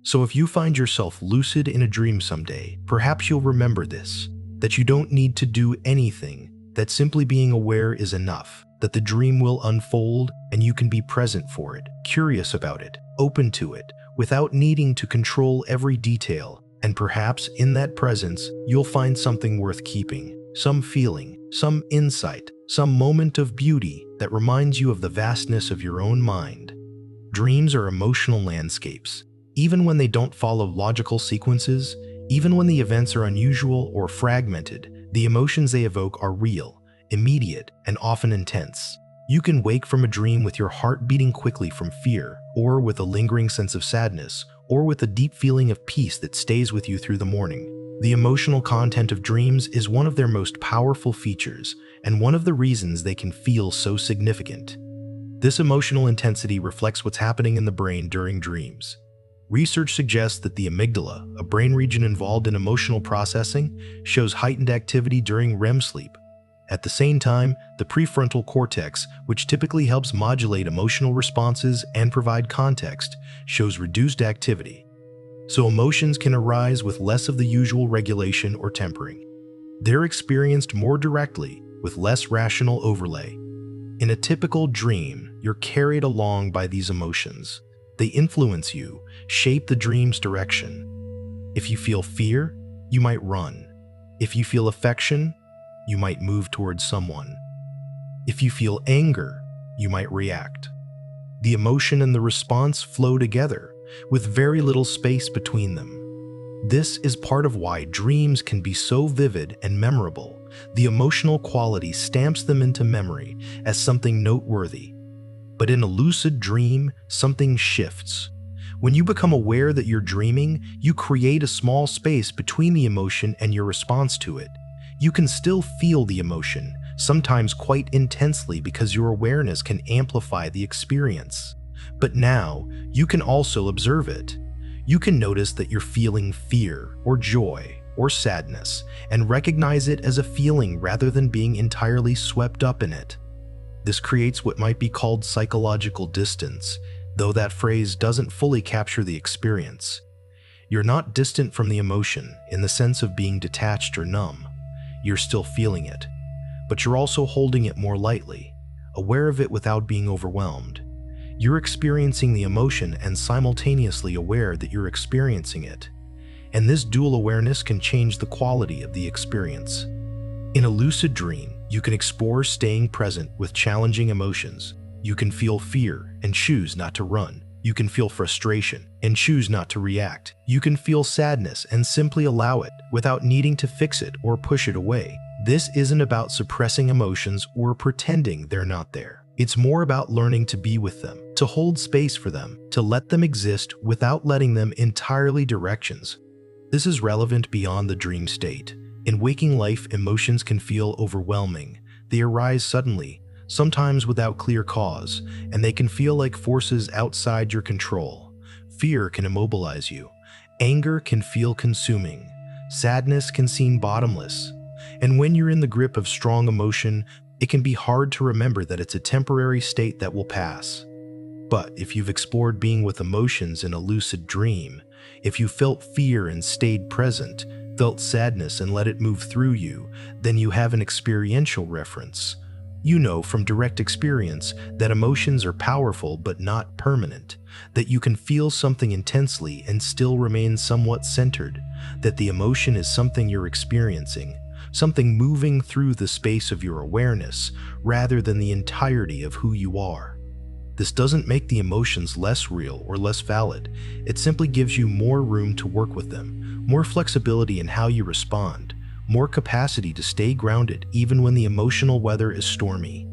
So if you find yourself lucid in a dream someday, perhaps you'll remember this, that you don't need to do anything, that simply being aware is enough, that the dream will unfold and you can be present for it, curious about it, open to it, without needing to control every detail. And perhaps in that presence, you'll find something worth keeping, some feeling, some insight, some moment of beauty that reminds you of the vastness of your own mind. Dreams are emotional landscapes. Even when they don't follow logical sequences, even when the events are unusual or fragmented, the emotions they evoke are real, immediate, and often intense. You can wake from a dream with your heart beating quickly from fear, or with a lingering sense of sadness, or with a deep feeling of peace that stays with you through the morning. The emotional content of dreams is one of their most powerful features, and one of the reasons they can feel so significant. This emotional intensity reflects what's happening in the brain during dreams. Research suggests that the amygdala, a brain region involved in emotional processing, shows heightened activity during REM sleep. At the same time, the prefrontal cortex, which typically helps modulate emotional responses and provide context, shows reduced activity. So emotions can arise with less of the usual regulation or tempering. They're experienced more directly, with less rational overlay. In a typical dream, you're carried along by these emotions. They influence you, shape the dream's direction. If you feel fear, you might run. If you feel affection, you might move towards someone. If you feel anger, you might react. The emotion and the response flow together, with very little space between them. This is part of why dreams can be so vivid and memorable. The emotional quality stamps them into memory as something noteworthy. But in a lucid dream, something shifts. When you become aware that you're dreaming, you create a small space between the emotion and your response to it. You can still feel the emotion, sometimes quite intensely because your awareness can amplify the experience. But now, you can also observe it. You can notice that you're feeling fear or joy, or sadness and recognize it as a feeling rather than being entirely swept up in it. This creates what might be called psychological distance, though that phrase doesn't fully capture the experience. You're not distant from the emotion in the sense of being detached or numb. You're still feeling it, but you're also holding it more lightly, aware of it without being overwhelmed. You're experiencing the emotion and simultaneously aware that you're experiencing it. And this dual awareness can change the quality of the experience. In a lucid dream, you can explore staying present with challenging emotions. You can feel fear and choose not to run. You can feel frustration and choose not to react. You can feel sadness and simply allow it without needing to fix it or push it away. This isn't about suppressing emotions or pretending they're not there. It's more about learning to be with them, to hold space for them, to let them exist without letting them entirely directions. This is relevant beyond the dream state. In waking life, emotions can feel overwhelming. They arise suddenly, sometimes without clear cause, and they can feel like forces outside your control. Fear can immobilize you. Anger can feel consuming. Sadness can seem bottomless. And when you're in the grip of strong emotion, it can be hard to remember that it's a temporary state that will pass. But if you've explored being with emotions in a lucid dream, if you felt fear and stayed present, felt sadness and let it move through you, then you have an experiential reference. You know from direct experience that emotions are powerful but not permanent, that you can feel something intensely and still remain somewhat centered, that the emotion is something you're experiencing, something moving through the space of your awareness rather than the entirety of who you are. This doesn't make the emotions less real or less valid. It simply gives you more room to work with them, more flexibility in how you respond, more capacity to stay grounded even when the emotional weather is stormy.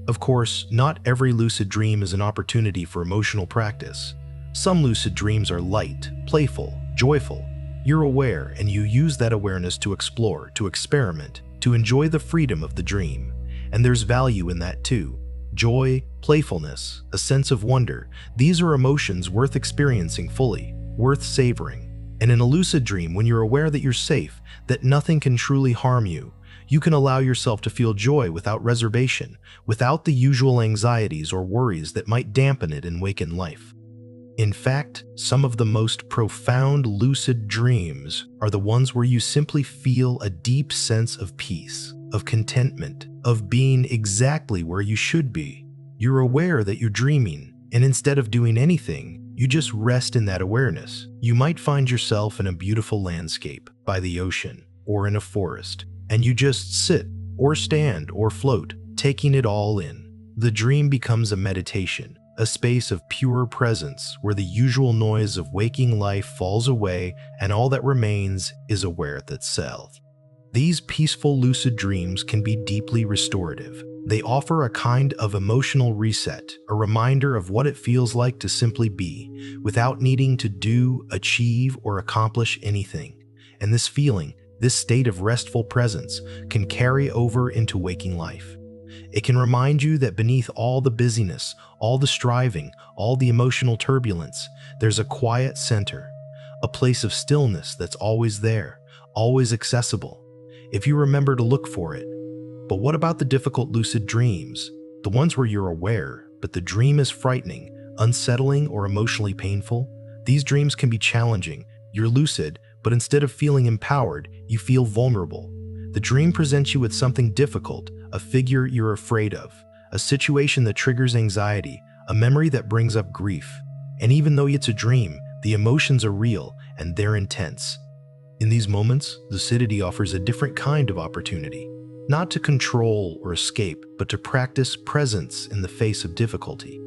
Of course, not every lucid dream is an opportunity for emotional practice. Some lucid dreams are light, playful, joyful. You're aware and you use that awareness to explore, to experiment, to enjoy the freedom of the dream. And there's value in that too. Joy, playfulness, a sense of wonder, these are emotions worth experiencing fully, worth savoring. And in a lucid dream, when you're aware that you're safe, that nothing can truly harm you, you can allow yourself to feel joy without reservation, without the usual anxieties or worries that might dampen it in waking life. In fact, some of the most profound lucid dreams are the ones where you simply feel a deep sense of peace, of contentment, of being exactly where you should be. You're aware that you're dreaming, and instead of doing anything, you just rest in that awareness. You might find yourself in a beautiful landscape, by the ocean, or in a forest, and you just sit, or stand, or float, taking it all in. The dream becomes a meditation, a space of pure presence where the usual noise of waking life falls away and all that remains is awareness itself. These peaceful lucid dreams can be deeply restorative. They offer a kind of emotional reset, a reminder of what it feels like to simply be, without needing to do, achieve, or accomplish anything. And this feeling, this state of restful presence, can carry over into waking life. It can remind you that beneath all the busyness, all the striving, all the emotional turbulence, there's a quiet center, a place of stillness that's always there, always accessible, if you remember to look for it. But what about the difficult lucid dreams? The ones where you're aware, but the dream is frightening, unsettling, or emotionally painful? These dreams can be challenging. You're lucid, but instead of feeling empowered, you feel vulnerable. The dream presents you with something difficult, a figure you're afraid of, a situation that triggers anxiety, a memory that brings up grief. And even though it's a dream, the emotions are real and they're intense. In these moments, lucidity offers a different kind of opportunity, not to control or escape, but to practice presence in the face of difficulty,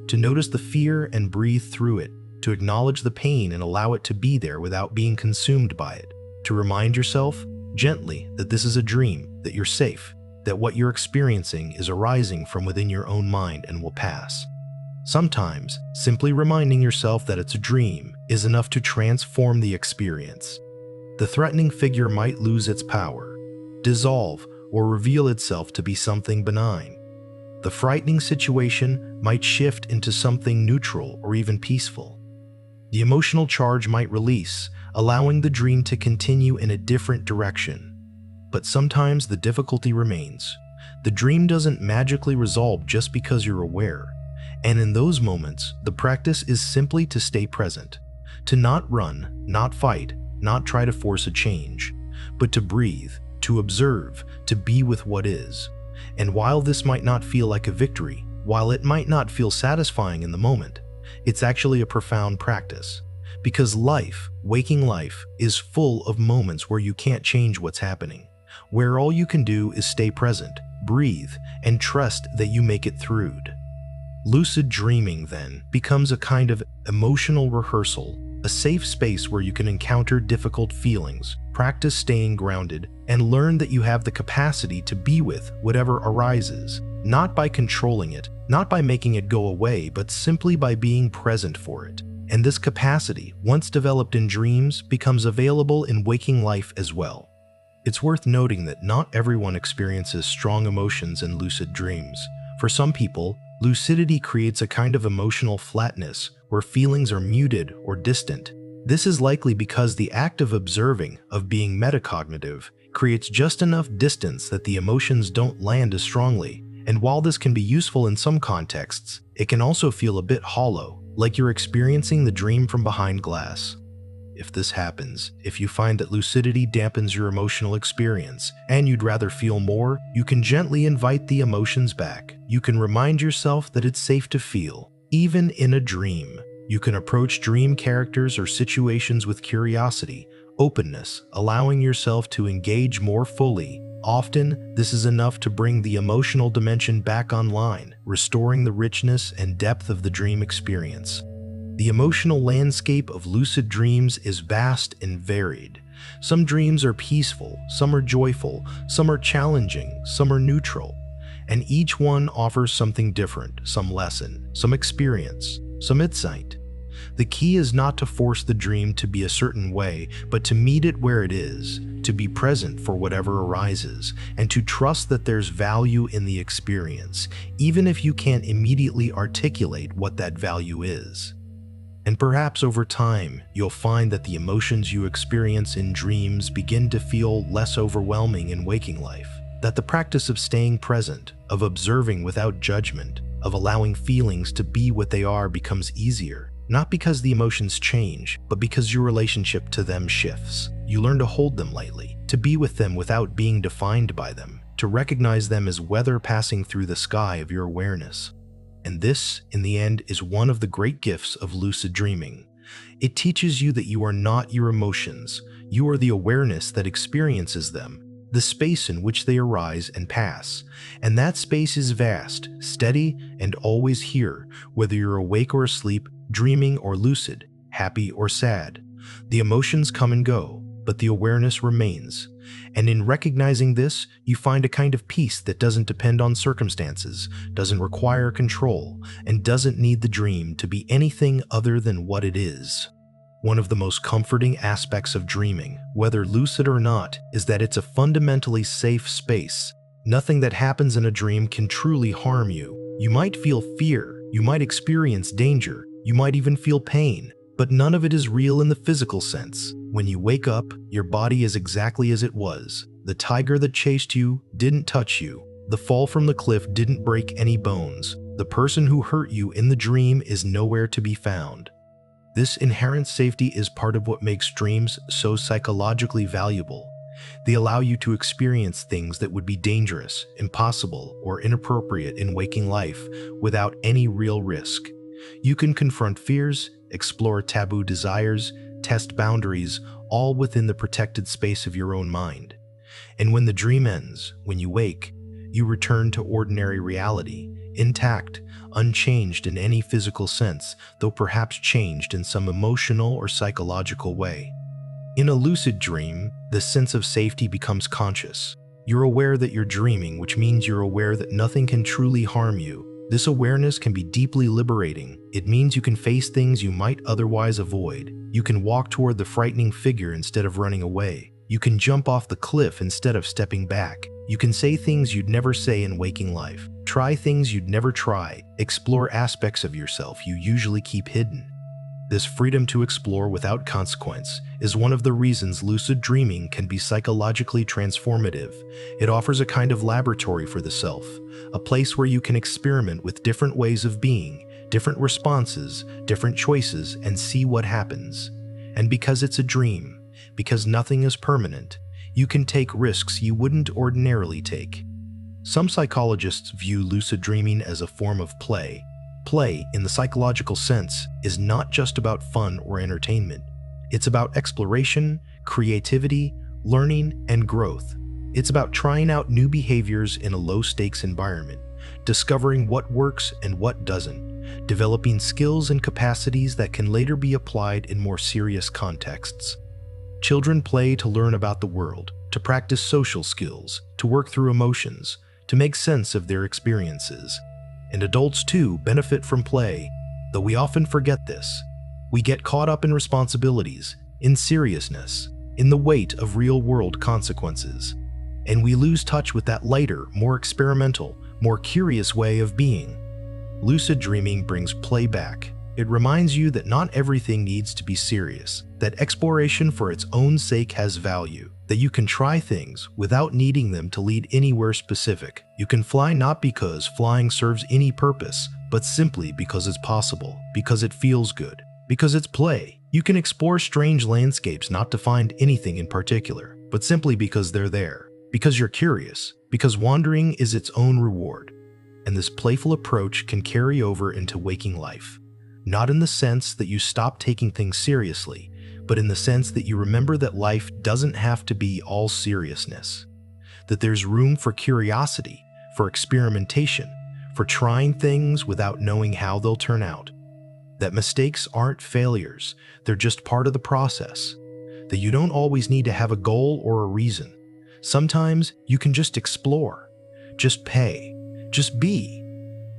to notice the fear and breathe through it, to acknowledge the pain and allow it to be there without being consumed by it, to remind yourself gently that this is a dream, that you're safe, that what you're experiencing is arising from within your own mind and will pass. Sometimes, simply reminding yourself that it's a dream is enough to transform the experience. The threatening figure might lose its power, dissolve, or reveal itself to be something benign. The frightening situation might shift into something neutral or even peaceful. The emotional charge might release, allowing the dream to continue in a different direction. But sometimes the difficulty remains. The dream doesn't magically resolve just because you're aware. And in those moments, the practice is simply to stay present, to not run, not fight, not try to force a change, but to breathe, to observe, to be with what is. And while this might not feel like a victory, while it might not feel satisfying in the moment, it's actually a profound practice. Because life, waking life, is full of moments where you can't change what's happening, where all you can do is stay present, breathe, and trust that you make it through. Lucid dreaming, then, becomes a kind of emotional rehearsal, a safe space where you can encounter difficult feelings, practice staying grounded, and learn that you have the capacity to be with whatever arises, not by controlling it, not by making it go away, but simply by being present for it. And this capacity, once developed in dreams, becomes available in waking life as well. It's worth noting that not everyone experiences strong emotions in lucid dreams. For some people, lucidity creates a kind of emotional flatness where feelings are muted or distant. This is likely because the act of observing, of being metacognitive, creates just enough distance that the emotions don't land as strongly. And while this can be useful in some contexts, it can also feel a bit hollow, like you're experiencing the dream from behind glass. If this happens, if you find that lucidity dampens your emotional experience and you'd rather feel more, you can gently invite the emotions back. You can remind yourself that it's safe to feel, even in a dream. You can approach dream characters or situations with curiosity, openness, allowing yourself to engage more fully. Often, this is enough to bring the emotional dimension back online, restoring the richness and depth of the dream experience. The emotional landscape of lucid dreams is vast and varied. Some dreams are peaceful, some are joyful, some are challenging, some are neutral. And each one offers something different, some lesson, some experience, some insight. The key is not to force the dream to be a certain way, but to meet it where it is, to be present for whatever arises, and to trust that there's value in the experience, even if you can't immediately articulate what that value is. And perhaps over time, you'll find that the emotions you experience in dreams begin to feel less overwhelming in waking life, that the practice of staying present, of observing without judgment, of allowing feelings to be what they are becomes easier. Not because the emotions change, but because your relationship to them shifts. You learn to hold them lightly, to be with them without being defined by them, to recognize them as weather passing through the sky of your awareness. And this, in the end, is one of the great gifts of lucid dreaming. It teaches you that you are not your emotions. You are the awareness that experiences them, the space in which they arise and pass. And that space is vast, steady, and always here, whether you're awake or asleep, dreaming or lucid, happy or sad. The emotions come and go, but the awareness remains. And in recognizing this, you find a kind of peace that doesn't depend on circumstances, doesn't require control, and doesn't need the dream to be anything other than what it is. One of the most comforting aspects of dreaming, whether lucid or not, is that it's a fundamentally safe space. Nothing that happens in a dream can truly harm you. You might feel fear, you might experience danger, you might even feel pain, but none of it is real in the physical sense. When you wake up, your body is exactly as it was. The tiger that chased you didn't touch you. The fall from the cliff didn't break any bones. The person who hurt you in the dream is nowhere to be found. This inherent safety is part of what makes dreams so psychologically valuable. They allow you to experience things that would be dangerous, impossible, or inappropriate in waking life without any real risk. You can confront fears, explore taboo desires, test boundaries, all within the protected space of your own mind. And when the dream ends, when you wake, you return to ordinary reality, intact, unchanged in any physical sense, though perhaps changed in some emotional or psychological way. In a lucid dream, the sense of safety becomes conscious. You're aware that you're dreaming, which means you're aware that nothing can truly harm you. This awareness can be deeply liberating. It means you can face things you might otherwise avoid. You can walk toward the frightening figure instead of running away. You can jump off the cliff instead of stepping back. You can say things you'd never say in waking life. Try things you'd never try. Explore aspects of yourself you usually keep hidden. This freedom to explore without consequence is one of the reasons lucid dreaming can be psychologically transformative. It offers a kind of laboratory for the self, a place where you can experiment with different ways of being, different responses, different choices, and see what happens. And because it's a dream, because nothing is permanent, you can take risks you wouldn't ordinarily take. Some psychologists view lucid dreaming as a form of play. Play, in the psychological sense, is not just about fun or entertainment. It's about exploration, creativity, learning, and growth. It's about trying out new behaviors in a low-stakes environment, discovering what works and what doesn't, developing skills and capacities that can later be applied in more serious contexts. Children play to learn about the world, to practice social skills, to work through emotions, to make sense of their experiences. And adults too benefit from play, though we often forget this. We get caught up in responsibilities, in seriousness, in the weight of real-world consequences. And we lose touch with that lighter, more experimental, more curious way of being. Lucid dreaming brings play back. It reminds you that not everything needs to be serious, that exploration for its own sake has value, that you can try things without needing them to lead anywhere specific. You can fly not because flying serves any purpose, but simply because it's possible, because it feels good, because it's play. You can explore strange landscapes not to find anything in particular, but simply because they're there, because you're curious, because wandering is its own reward. And this playful approach can carry over into waking life. Not in the sense that you stop taking things seriously, but in the sense that you remember that life doesn't have to be all seriousness. That there's room for curiosity, for experimentation, for trying things without knowing how they'll turn out. That mistakes aren't failures, they're just part of the process. That you don't always need to have a goal or a reason. Sometimes you can just explore, just pay, just be.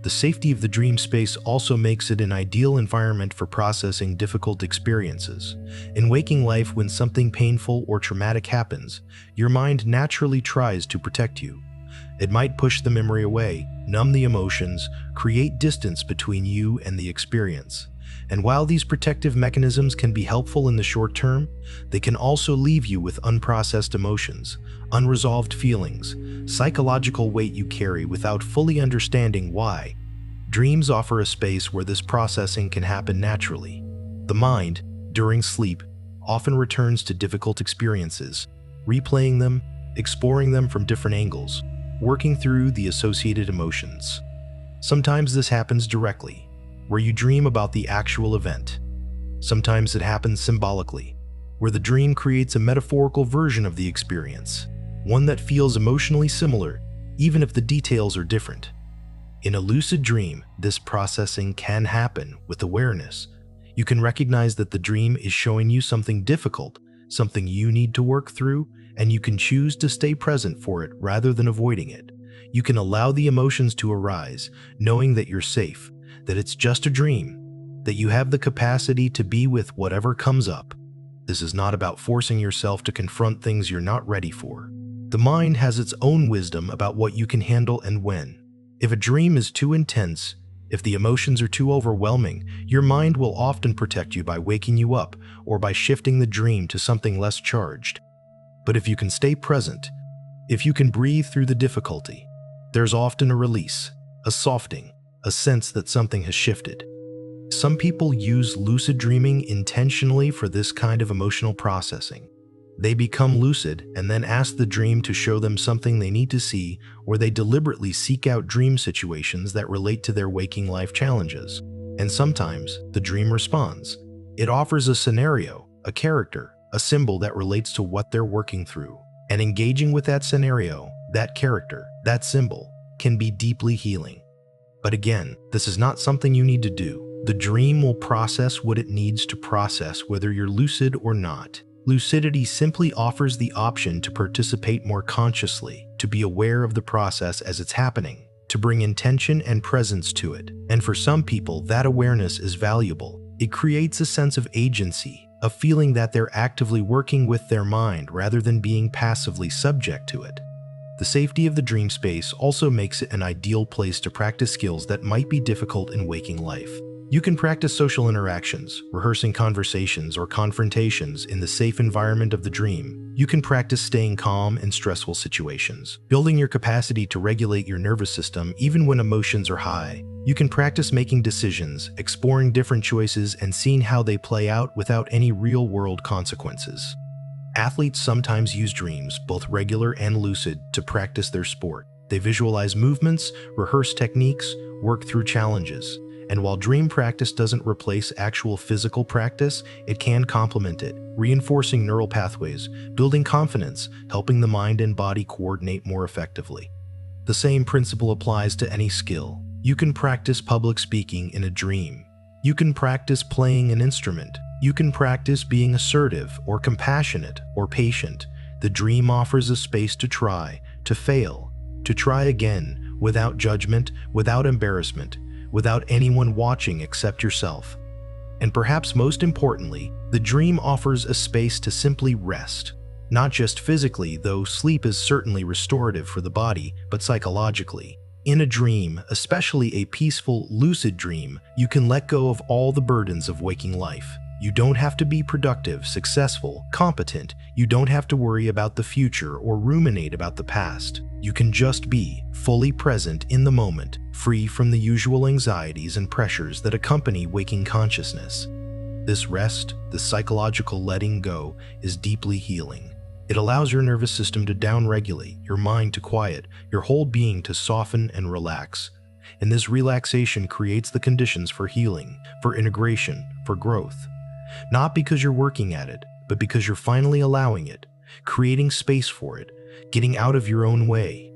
The safety of the dream space also makes it an ideal environment for processing difficult experiences. In waking life, when something painful or traumatic happens, your mind naturally tries to protect you. It might push the memory away, numb the emotions, create distance between you and the experience. And while these protective mechanisms can be helpful in the short term, they can also leave you with unprocessed emotions, unresolved feelings, psychological weight you carry without fully understanding why. Dreams offer a space where this processing can happen naturally. The mind, during sleep, often returns to difficult experiences, replaying them, exploring them from different angles, working through the associated emotions. Sometimes this happens directly, where you dream about the actual event. Sometimes it happens symbolically, where the dream creates a metaphorical version of the experience, one that feels emotionally similar, even if the details are different. In a lucid dream, this processing can happen with awareness. You can recognize that the dream is showing you something difficult, something you need to work through, and you can choose to stay present for it rather than avoiding it. You can allow the emotions to arise, knowing that you're safe, that it's just a dream, that you have the capacity to be with whatever comes up. This is not about forcing yourself to confront things you're not ready for. The mind has its own wisdom about what you can handle and when. If a dream is too intense, if the emotions are too overwhelming, your mind will often protect you by waking you up or by shifting the dream to something less charged. But if you can stay present, if you can breathe through the difficulty, there's often a release, a softening, a sense that something has shifted. Some people use lucid dreaming intentionally for this kind of emotional processing. They become lucid and then ask the dream to show them something they need to see, or they deliberately seek out dream situations that relate to their waking life challenges. And sometimes the dream responds. It offers a scenario, a character, a symbol that relates to what they're working through. And engaging with that scenario, that character, that symbol, can be deeply healing. But again, this is not something you need to do. The dream will process what it needs to process, whether you're lucid or not. Lucidity simply offers the option to participate more consciously, to be aware of the process as it's happening, to bring intention and presence to it. And for some people, that awareness is valuable. It creates a sense of agency, a feeling that they're actively working with their mind rather than being passively subject to it. The safety of the dream space also makes it an ideal place to practice skills that might be difficult in waking life. You can practice social interactions, rehearsing conversations or confrontations in the safe environment of the dream. You can practice staying calm in stressful situations, building your capacity to regulate your nervous system even when emotions are high. You can practice making decisions, exploring different choices, and seeing how they play out without any real-world consequences. Athletes sometimes use dreams, both regular and lucid, to practice their sport. They visualize movements, rehearse techniques, work through challenges. And while dream practice doesn't replace actual physical practice, it can complement it, reinforcing neural pathways, building confidence, helping the mind and body coordinate more effectively. The same principle applies to any skill. You can practice public speaking in a dream. You can practice playing an instrument. You can practice being assertive or compassionate or patient. The dream offers a space to try, to fail, to try again, without judgment, without embarrassment, without anyone watching except yourself. And perhaps most importantly, the dream offers a space to simply rest. Not just physically, though sleep is certainly restorative for the body, but psychologically. In a dream, especially a peaceful, lucid dream, you can let go of all the burdens of waking life. You don't have to be productive, successful, competent. You don't have to worry about the future or ruminate about the past. You can just be fully present in the moment, free from the usual anxieties and pressures that accompany waking consciousness. This rest, this psychological letting go, is deeply healing. It allows your nervous system to downregulate, your mind to quiet, your whole being to soften and relax. And this relaxation creates the conditions for healing, for integration, for growth. Not because you're working at it, but because you're finally allowing it, creating space for it, getting out of your own way.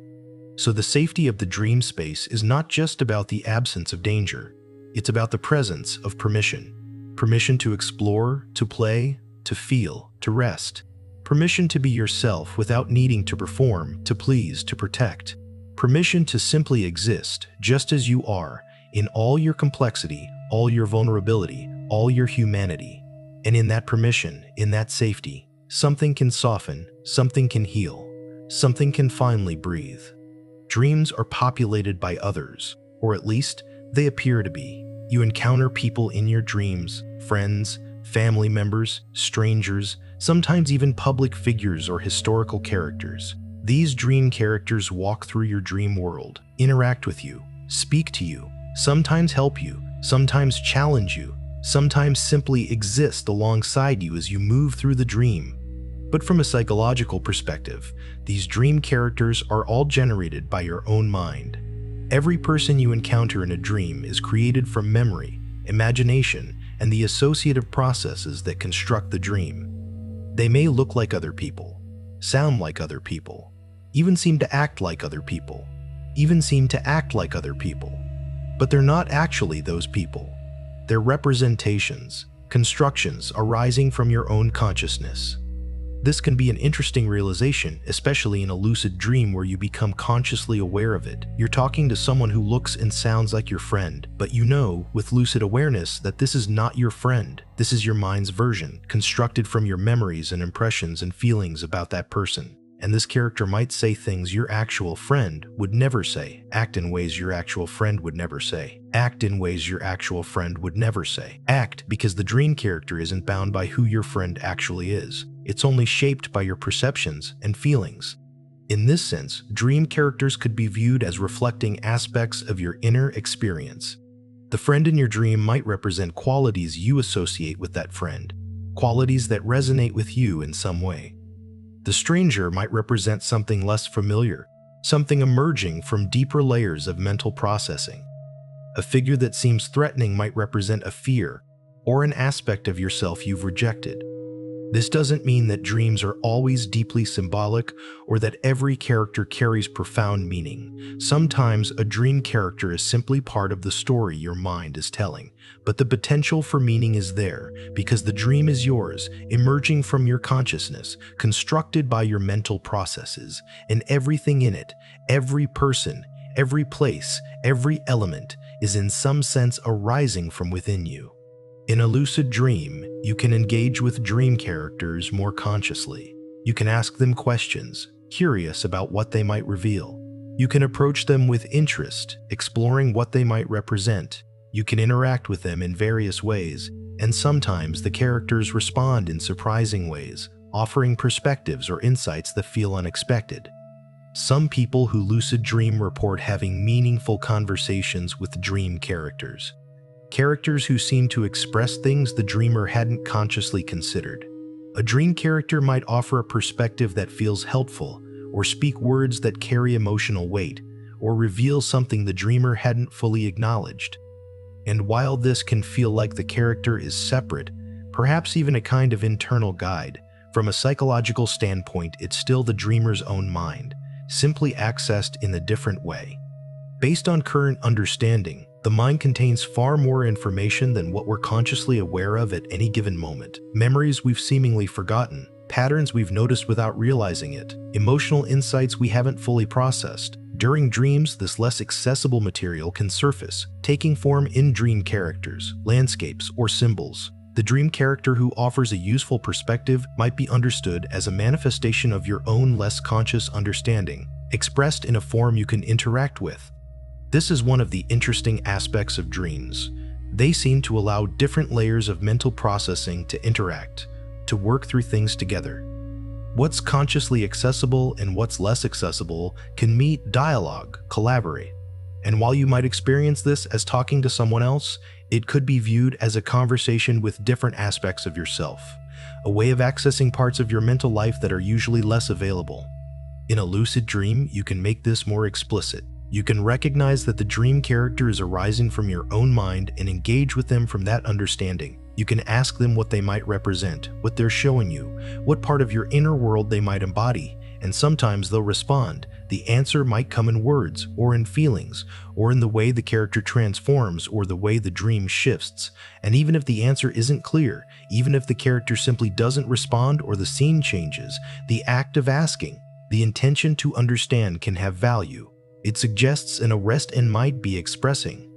So the safety of the dream space is not just about the absence of danger. It's about the presence of permission. Permission to explore, to play, to feel, to rest. Permission to be yourself without needing to perform, to please, to protect. Permission to simply exist just as you are, in all your complexity, all your vulnerability, all your humanity. And in that permission, in that safety, something can soften, something can heal, something can finally breathe. Dreams are populated by others, or at least they appear to be. You encounter people in your dreams, friends, family members, strangers, sometimes even public figures or historical characters. These dream characters walk through your dream world, interact with you, speak to you, sometimes help you, sometimes challenge you, sometimes simply exist alongside you as you move through the dream. But from a psychological perspective, these dream characters are all generated by your own mind. Every person you encounter in a dream is created from memory, imagination, and the associative processes that construct the dream. They may look like other people, sound like other people, even seem to act like other people, but they're not actually those people. They're representations, constructions arising from your own consciousness. This can be an interesting realization, especially in a lucid dream where you become consciously aware of it. You're talking to someone who looks and sounds like your friend, but you know, with lucid awareness, that this is not your friend. This is your mind's version, constructed from your memories and impressions and feelings about that person. And this character might say things your actual friend would never say, act in ways your actual friend would never say, act because the dream character isn't bound by who your friend actually is. It's only shaped by your perceptions and feelings. In this sense, dream characters could be viewed as reflecting aspects of your inner experience. The friend in your dream might represent qualities you associate with that friend, qualities that resonate with you in some way. The stranger might represent something less familiar, something emerging from deeper layers of mental processing. A figure that seems threatening might represent a fear or an aspect of yourself you've rejected. This doesn't mean that dreams are always deeply symbolic or that every character carries profound meaning. Sometimes a dream character is simply part of the story your mind is telling, but the potential for meaning is there because the dream is yours, emerging from your consciousness, constructed by your mental processes, and everything in it, every person, every place, every element, is in some sense arising from within you. In a lucid dream, you can engage with dream characters more consciously. You can ask them questions, curious about what they might reveal. You can approach them with interest, exploring what they might represent. You can interact with them in various ways, and sometimes the characters respond in surprising ways, offering perspectives or insights that feel unexpected. Some people who lucid dream report having meaningful conversations with dream characters. Characters who seem to express things the dreamer hadn't consciously considered. A dream character might offer a perspective that feels helpful, or speak words that carry emotional weight, or reveal something the dreamer hadn't fully acknowledged. And while this can feel like the character is separate, perhaps even a kind of internal guide, from a psychological standpoint, it's still the dreamer's own mind, simply accessed in a different way. Based on current understanding, the mind contains far more information than what we're consciously aware of at any given moment. Memories we've seemingly forgotten, patterns we've noticed without realizing it, emotional insights we haven't fully processed. During dreams, this less accessible material can surface, taking form in dream characters, landscapes, or symbols. The dream character who offers a useful perspective might be understood as a manifestation of your own less conscious understanding, expressed in a form you can interact with. This is one of the interesting aspects of dreams. They seem to allow different layers of mental processing to interact, to work through things together. What's consciously accessible and what's less accessible can meet, dialogue, collaborate. And while you might experience this as talking to someone else, it could be viewed as a conversation with different aspects of yourself, a way of accessing parts of your mental life that are usually less available. In a lucid dream, you can make this more explicit. You can recognize that the dream character is arising from your own mind and engage with them from that understanding. You can ask them what they might represent, what they're showing you, what part of your inner world they might embody, and sometimes they'll respond. The answer might come in words, or in feelings, or in the way the character transforms, or the way the dream shifts. And even if the answer isn't clear, even if the character simply doesn't respond or the scene changes, the act of asking, the intention to understand can have value. It suggests an arrest and might be expressing.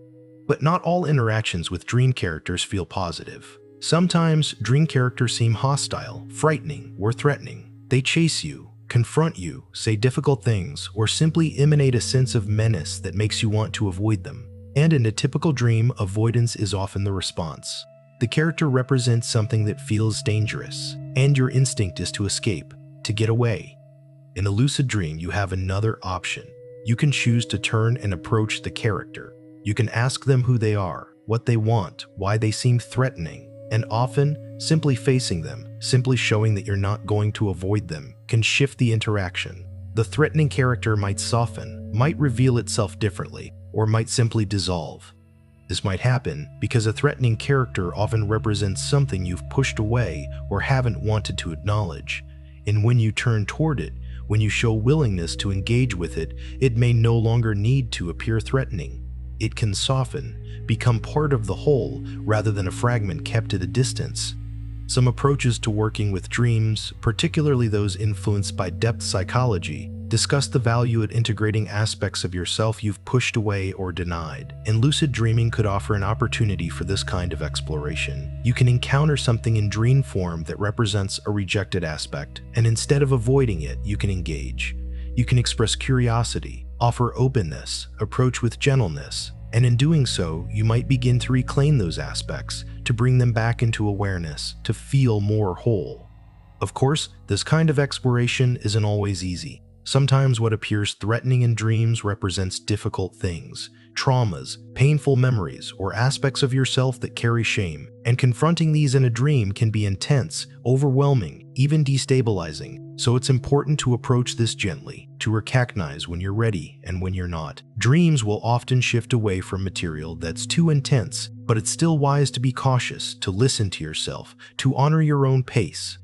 But not all interactions with dream characters feel positive. Sometimes dream characters seem hostile, frightening, or threatening. They chase you, confront you, say difficult things, or simply emanate a sense of menace that makes you want to avoid them. And in a typical dream, avoidance is often the response. The character represents something that feels dangerous, and your instinct is to escape, to get away. In a lucid dream, you have another option. You can choose to turn and approach the character. You can ask them who they are, what they want, why they seem threatening, and often, simply facing them, simply showing that you're not going to avoid them, can shift the interaction. The threatening character might soften, might reveal itself differently, or might simply dissolve. This might happen because a threatening character often represents something you've pushed away or haven't wanted to acknowledge. And when you turn toward it, when you show willingness to engage with it, it may no longer need to appear threatening. It can soften, become part of the whole rather than a fragment kept at a distance. Some approaches to working with dreams, particularly those influenced by depth psychology, discuss the value at integrating aspects of yourself you've pushed away or denied. And lucid dreaming could offer an opportunity for this kind of exploration. You can encounter something in dream form that represents a rejected aspect, and instead of avoiding it, you can engage. You can express curiosity, offer openness, approach with gentleness, and in doing so, you might begin to reclaim those aspects, to bring them back into awareness, to feel more whole. Of course, this kind of exploration isn't always easy. Sometimes what appears threatening in dreams represents difficult things, traumas, painful memories, or aspects of yourself that carry shame. And confronting these in a dream can be intense, overwhelming, even destabilizing. So it's important to approach this gently, to recognize when you're ready and when you're not. Dreams will often shift away from material that's too intense, but it's still wise to be cautious, to listen to yourself, to honor your own pace.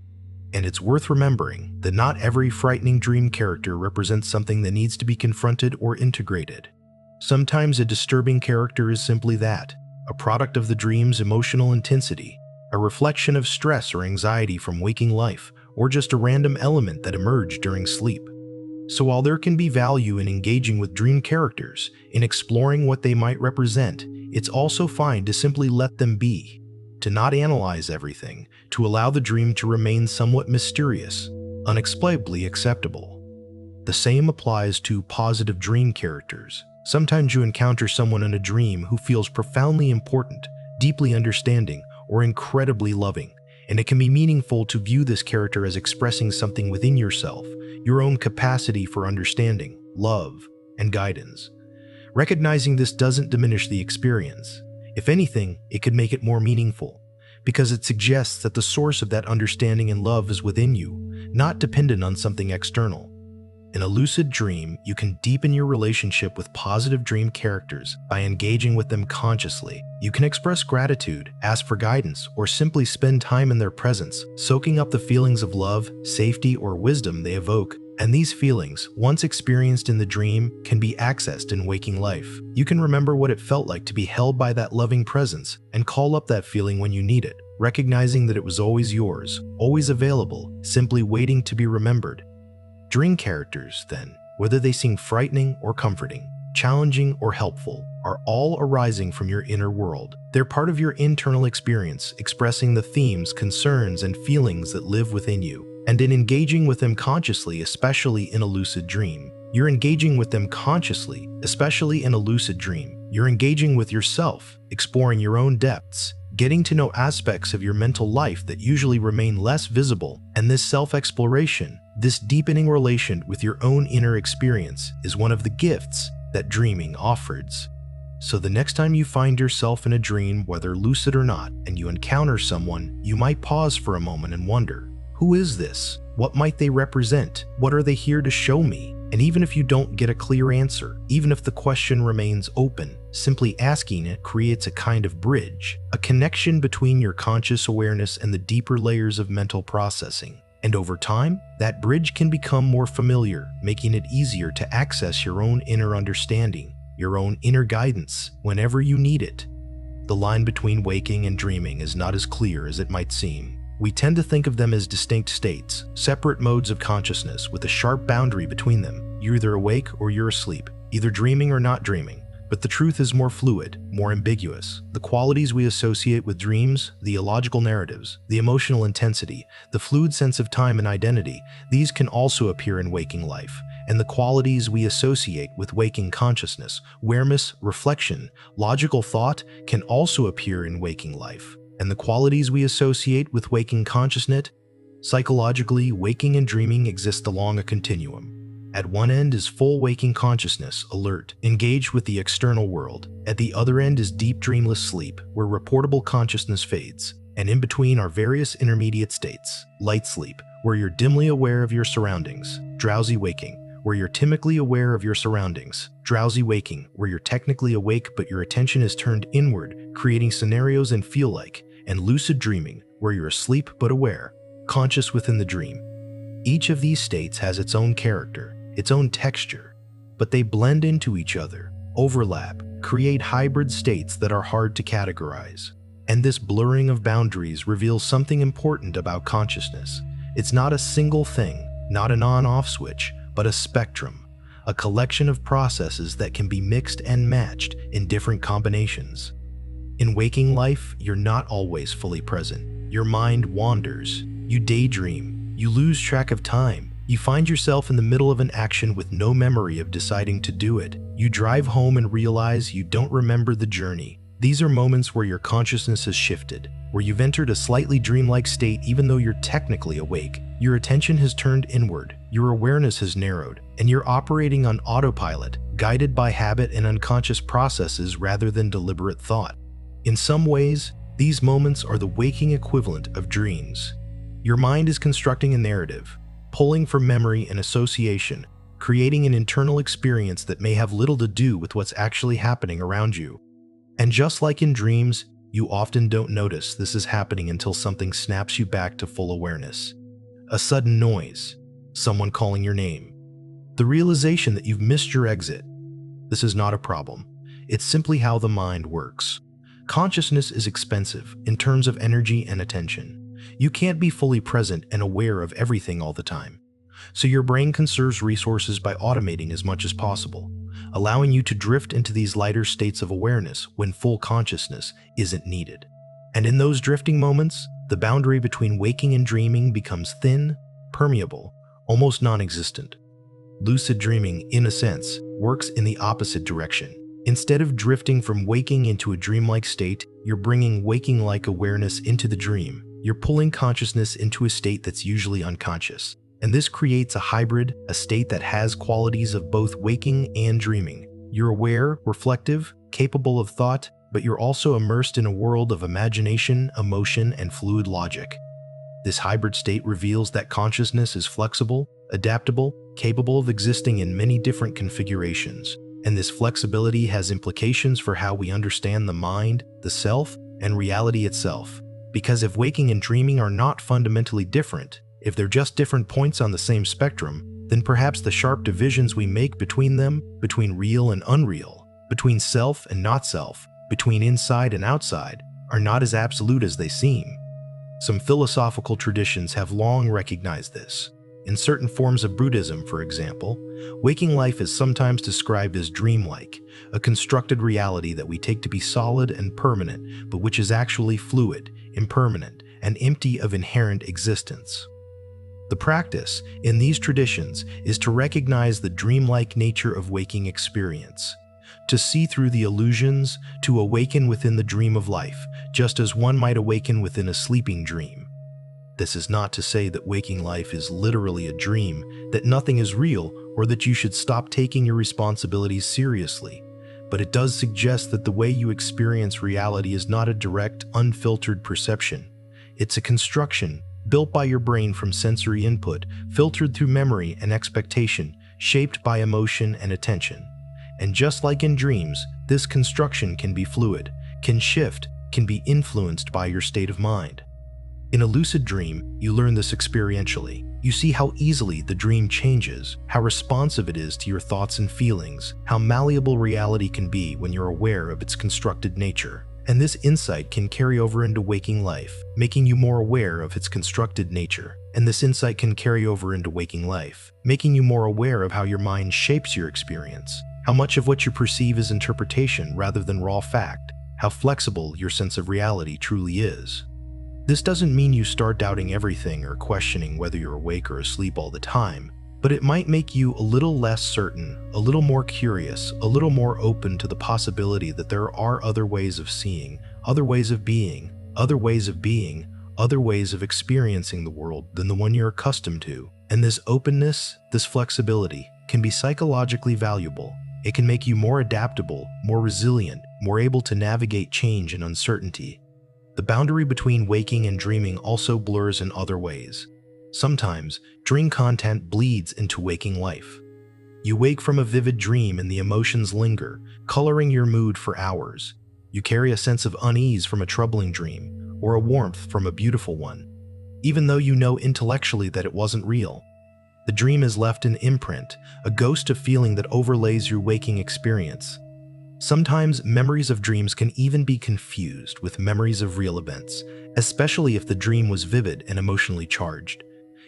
And it's worth remembering that not every frightening dream character represents something that needs to be confronted or integrated. Sometimes a disturbing character is simply that, a product of the dream's emotional intensity, a reflection of stress or anxiety from waking life, or just a random element that emerged during sleep. So while there can be value in engaging with dream characters, in exploring what they might represent, it's also fine to simply let them be, to not analyze everything, to allow the dream to remain somewhat mysterious, unexplainably acceptable. The same applies to positive dream characters. Sometimes you encounter someone in a dream who feels profoundly important, deeply understanding, or incredibly loving, and it can be meaningful to view this character as expressing something within yourself, your own capacity for understanding, love, and guidance. Recognizing this doesn't diminish the experience. If anything, it could make it more meaningful, because it suggests that the source of that understanding and love is within you, not dependent on something external. In a lucid dream, you can deepen your relationship with positive dream characters by engaging with them consciously. You can express gratitude, ask for guidance, or simply spend time in their presence, soaking up the feelings of love, safety, or wisdom they evoke. And these feelings, once experienced in the dream, can be accessed in waking life. You can remember what it felt like to be held by that loving presence and call up that feeling when you need it, recognizing that it was always yours, always available, simply waiting to be remembered. Dream characters, then, whether they seem frightening or comforting, challenging or helpful, are all arising from your inner world. They're part of your internal experience, expressing the themes, concerns, and feelings that live within you. And in engaging with them consciously, especially in a lucid dream, you're engaging with them consciously, especially in a lucid dream. You're engaging with yourself, exploring your own depths, getting to know aspects of your mental life that usually remain less visible. And this self-exploration, this deepening relation with your own inner experience, is one of the gifts that dreaming offers. So the next time you find yourself in a dream, whether lucid or not, and you encounter someone, you might pause for a moment and wonder, who is this? What might they represent? What are they here to show me? And even if you don't get a clear answer, even if the question remains open, simply asking it creates a kind of bridge, a connection between your conscious awareness and the deeper layers of mental processing. And over time, that bridge can become more familiar, making it easier to access your own inner understanding, your own inner guidance, whenever you need it. The line between waking and dreaming is not as clear as it might seem. We tend to think of them as distinct states, separate modes of consciousness with a sharp boundary between them. You're either awake or you're asleep, either dreaming or not dreaming. But the truth is more fluid, more ambiguous. The qualities we associate with dreams, the illogical narratives, the emotional intensity, the fluid sense of time and identity, these can also appear in waking life. And the qualities we associate with waking consciousness, awareness, reflection, logical thought, can also appear in waking life. And the qualities we associate with waking consciousness, psychologically, waking and dreaming exist along a continuum. At one end is full waking consciousness, alert, engaged with the external world. At the other end is deep dreamless sleep, where reportable consciousness fades. And in between are various intermediate states. Light sleep, where you're dimly aware of your surroundings. Drowsy waking, where you're timidly aware of your surroundings. Drowsy waking, where you're technically awake but your attention is turned inward, creating scenarios and feel like. And lucid dreaming, where you're asleep but aware, conscious within the dream. Each of these states has its own character, its own texture, but they blend into each other, overlap, create hybrid states that are hard to categorize. And this blurring of boundaries reveals something important about consciousness. It's not a single thing, not an on-off switch, but a spectrum, a collection of processes that can be mixed and matched in different combinations. In waking life, you're not always fully present. Your mind wanders, you daydream, you lose track of time. You find yourself in the middle of an action with no memory of deciding to do it. You drive home and realize you don't remember the journey. These are moments where your consciousness has shifted, where you've entered a slightly dreamlike state even though you're technically awake. Your attention has turned inward, your awareness has narrowed, and you're operating on autopilot, guided by habit and unconscious processes rather than deliberate thought. In some ways, these moments are the waking equivalent of dreams. Your mind is constructing a narrative, pulling from memory and association, creating an internal experience that may have little to do with what's actually happening around you. And just like in dreams, you often don't notice this is happening until something snaps you back to full awareness. A sudden noise, someone calling your name, the realization that you've missed your exit. This is not a problem. It's simply how the mind works. Consciousness is expensive in terms of energy and attention. You can't be fully present and aware of everything all the time. So your brain conserves resources by automating as much as possible, allowing you to drift into these lighter states of awareness when full consciousness isn't needed. And in those drifting moments, the boundary between waking and dreaming becomes thin, permeable, almost non-existent. Lucid dreaming, in a sense, works in the opposite direction. Instead of drifting from waking into a dreamlike state, you're bringing waking-like awareness into the dream. You're pulling consciousness into a state that's usually unconscious. And this creates a hybrid, a state that has qualities of both waking and dreaming. You're aware, reflective, capable of thought, but you're also immersed in a world of imagination, emotion, and fluid logic. This hybrid state reveals that consciousness is flexible, adaptable, capable of existing in many different configurations. And this flexibility has implications for how we understand the mind, the self, and reality itself. Because if waking and dreaming are not fundamentally different, if they're just different points on the same spectrum, then perhaps the sharp divisions we make between them, between real and unreal, between self and not self, between inside and outside, are not as absolute as they seem. Some philosophical traditions have long recognized this. In certain forms of Buddhism, for example, waking life is sometimes described as dreamlike, a constructed reality that we take to be solid and permanent, but which is actually fluid, impermanent, and empty of inherent existence. The practice, in these traditions, is to recognize the dreamlike nature of waking experience, to see through the illusions, to awaken within the dream of life, just as one might awaken within a sleeping dream. This is not to say that waking life is literally a dream, that nothing is real, or that you should stop taking your responsibilities seriously, but it does suggest that the way you experience reality is not a direct, unfiltered perception. It's a construction built by your brain from sensory input, filtered through memory and expectation, shaped by emotion and attention. And just like in dreams, this construction can be fluid, can shift, can be influenced by your state of mind. In a lucid dream, you learn this experientially. You see how easily the dream changes, how responsive it is to your thoughts and feelings, how malleable reality can be when you're aware of its constructed nature. And this insight can carry over into waking life, making you more aware of its constructed nature. And this insight can carry over into waking life, making you more aware of how your mind shapes your experience, how much of what you perceive is interpretation rather than raw fact, how flexible your sense of reality truly is. This doesn't mean you start doubting everything or questioning whether you're awake or asleep all the time, but it might make you a little less certain, a little more curious, a little more open to the possibility that there are other ways of seeing, other ways of being, other ways of being, other ways of experiencing the world than the one you're accustomed to. And this openness, this flexibility, can be psychologically valuable. It can make you more adaptable, more resilient, more able to navigate change and uncertainty. The boundary between waking and dreaming also blurs in other ways. Sometimes, dream content bleeds into waking life. You wake from a vivid dream and the emotions linger, coloring your mood for hours. You carry a sense of unease from a troubling dream, or a warmth from a beautiful one, even though you know intellectually that it wasn't real. The dream is left an imprint, a ghost of feeling that overlays your waking experience. Sometimes memories of dreams can even be confused with memories of real events, especially if the dream was vivid and emotionally charged.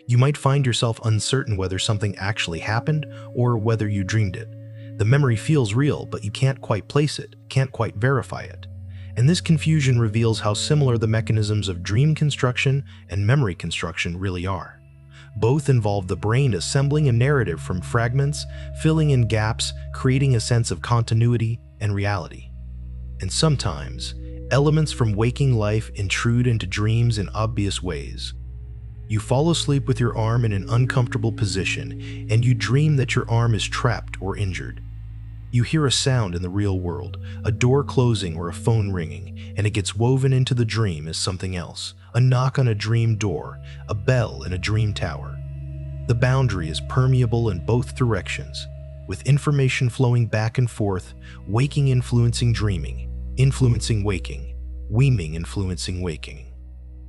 You might find yourself uncertain whether something actually happened or whether you dreamed it. The memory feels real, but you can't quite place it, can't quite verify it. And this confusion reveals how similar the mechanisms of dream construction and memory construction really are. Both involve the brain assembling a narrative from fragments, filling in gaps, creating a sense of continuity and reality. And sometimes, elements from waking life intrude into dreams in obvious ways. You fall asleep with your arm in an uncomfortable position, and you dream that your arm is trapped or injured. You hear a sound in the real world, a door closing or a phone ringing, and it gets woven into the dream as something else, a knock on a dream door, a bell in a dream tower. The boundary is permeable in both directions, with information flowing back and forth, waking influencing dreaming, influencing waking, weeming influencing waking.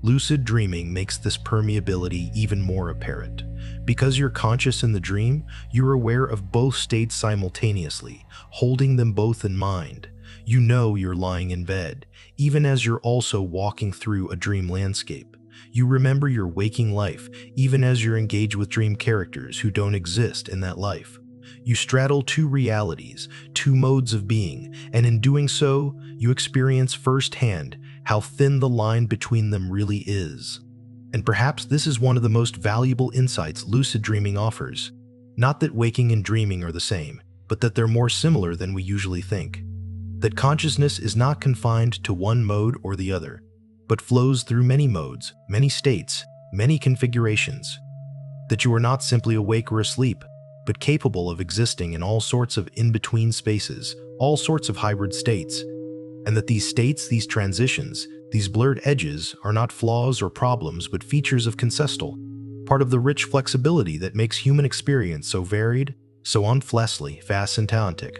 Lucid dreaming makes this permeability even more apparent. Because you're conscious in the dream, you're aware of both states simultaneously, holding them both in mind. You know you're lying in bed, even as you're also walking through a dream landscape. You remember your waking life, even as you're engaged with dream characters who don't exist in that life. You straddle two realities, two modes of being, and in doing so, you experience firsthand how thin the line between them really is. And perhaps this is one of the most valuable insights lucid dreaming offers. Not that waking and dreaming are the same, but that they're more similar than we usually think. That consciousness is not confined to one mode or the other, but flows through many modes, many states, many configurations. That you are not simply awake or asleep, but capable of existing in all sorts of in-between spaces, all sorts of hybrid states, and that these states, these transitions, these blurred edges are not flaws or problems but features of consistel, part of the rich flexibility that makes human experience so varied, so unfleshly, fast and talented.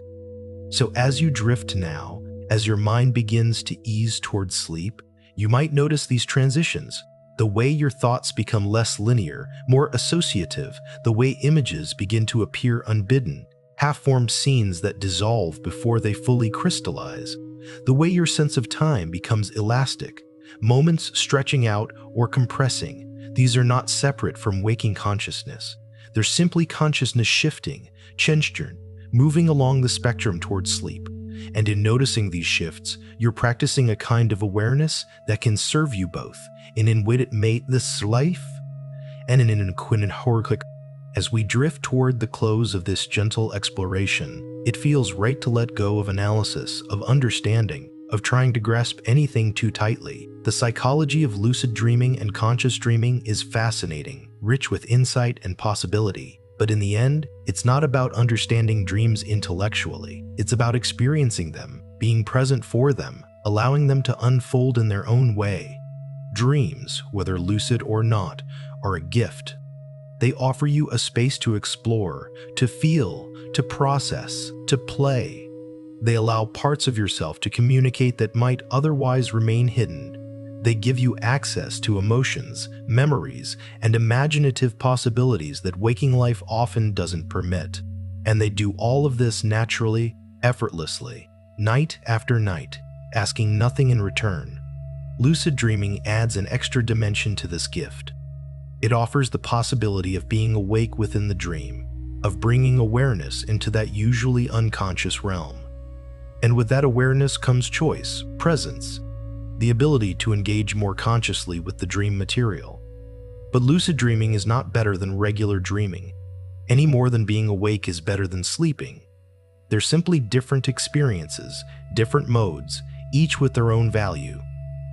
So as you drift now, as your mind begins to ease towards sleep, you might notice these transitions, the way your thoughts become less linear, more associative, the way images begin to appear unbidden, half-formed scenes that dissolve before they fully crystallize, the way your sense of time becomes elastic, moments stretching out or compressing. These are not separate from waking consciousness. They're simply consciousness shifting, changeturn, moving along the spectrum towards sleep. And in noticing these shifts, you're practicing a kind of awareness that can serve you both in what it made this life and in an horrific. As we drift toward the close of this gentle exploration, it feels right to let go of analysis, of understanding, of trying to grasp anything too tightly. The psychology of lucid dreaming and conscious dreaming is fascinating, rich with insight and possibility. But in the end, it's not about understanding dreams intellectually. It's about experiencing them, being present for them, allowing them to unfold in their own way. Dreams, whether lucid or not, are a gift. They offer you a space to explore, to feel, to process, to play. They allow parts of yourself to communicate that might otherwise remain hidden. They give you access to emotions, memories, and imaginative possibilities that waking life often doesn't permit. And they do all of this naturally, effortlessly, night after night, asking nothing in return. Lucid dreaming adds an extra dimension to this gift. It offers the possibility of being awake within the dream, of bringing awareness into that usually unconscious realm. And with that awareness comes choice, presence, the ability to engage more consciously with the dream material. But lucid dreaming is not better than regular dreaming, any more than being awake is better than sleeping. They're simply different experiences, different modes, each with their own value.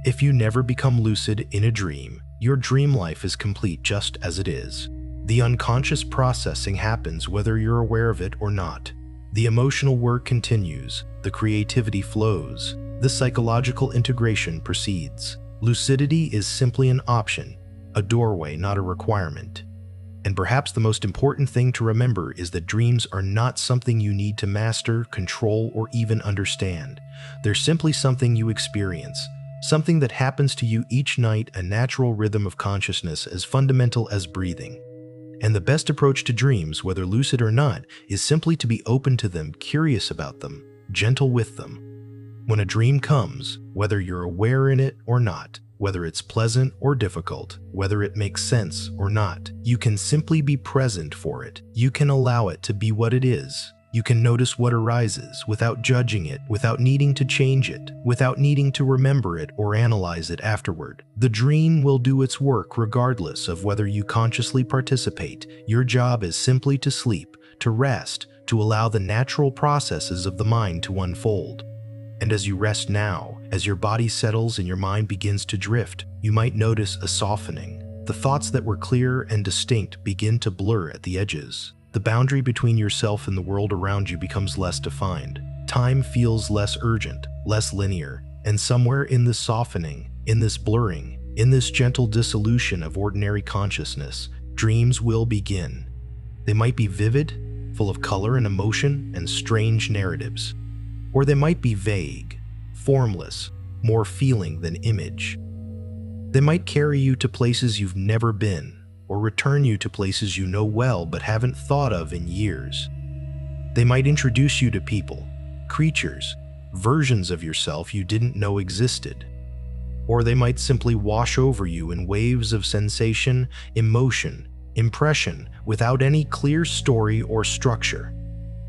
If you never become lucid in a dream, your dream life is complete just as it is. The unconscious processing happens whether you're aware of it or not. The emotional work continues, the creativity flows, the psychological integration proceeds. Lucidity is simply an option, a doorway, not a requirement. And perhaps the most important thing to remember is that dreams are not something you need to master, control, or even understand. They're simply something you experience, something that happens to you each night, a natural rhythm of consciousness as fundamental as breathing. And the best approach to dreams, whether lucid or not, is simply to be open to them, curious about them, gentle with them. When a dream comes, whether you're aware in it or not, whether it's pleasant or difficult, whether it makes sense or not, you can simply be present for it. You can allow it to be what it is. You can notice what arises without judging it, without needing to change it, without needing to remember it or analyze it afterward. The dream will do its work regardless of whether you consciously participate. Your job is simply to sleep, to rest, to allow the natural processes of the mind to unfold. And as you rest now, as your body settles and your mind begins to drift, you might notice a softening. The thoughts that were clear and distinct begin to blur at the edges. The boundary between yourself and the world around you becomes less defined. Time feels less urgent, less linear, and somewhere in this softening, in this blurring, in this gentle dissolution of ordinary consciousness, dreams will begin. They might be vivid, full of color and emotion and strange narratives. Or they might be vague, formless, more feeling than image. They might carry you to places you've never been, or return you to places you know well but haven't thought of in years. They might introduce you to people, creatures, versions of yourself you didn't know existed. Or they might simply wash over you in waves of sensation, emotion, impression, without any clear story or structure.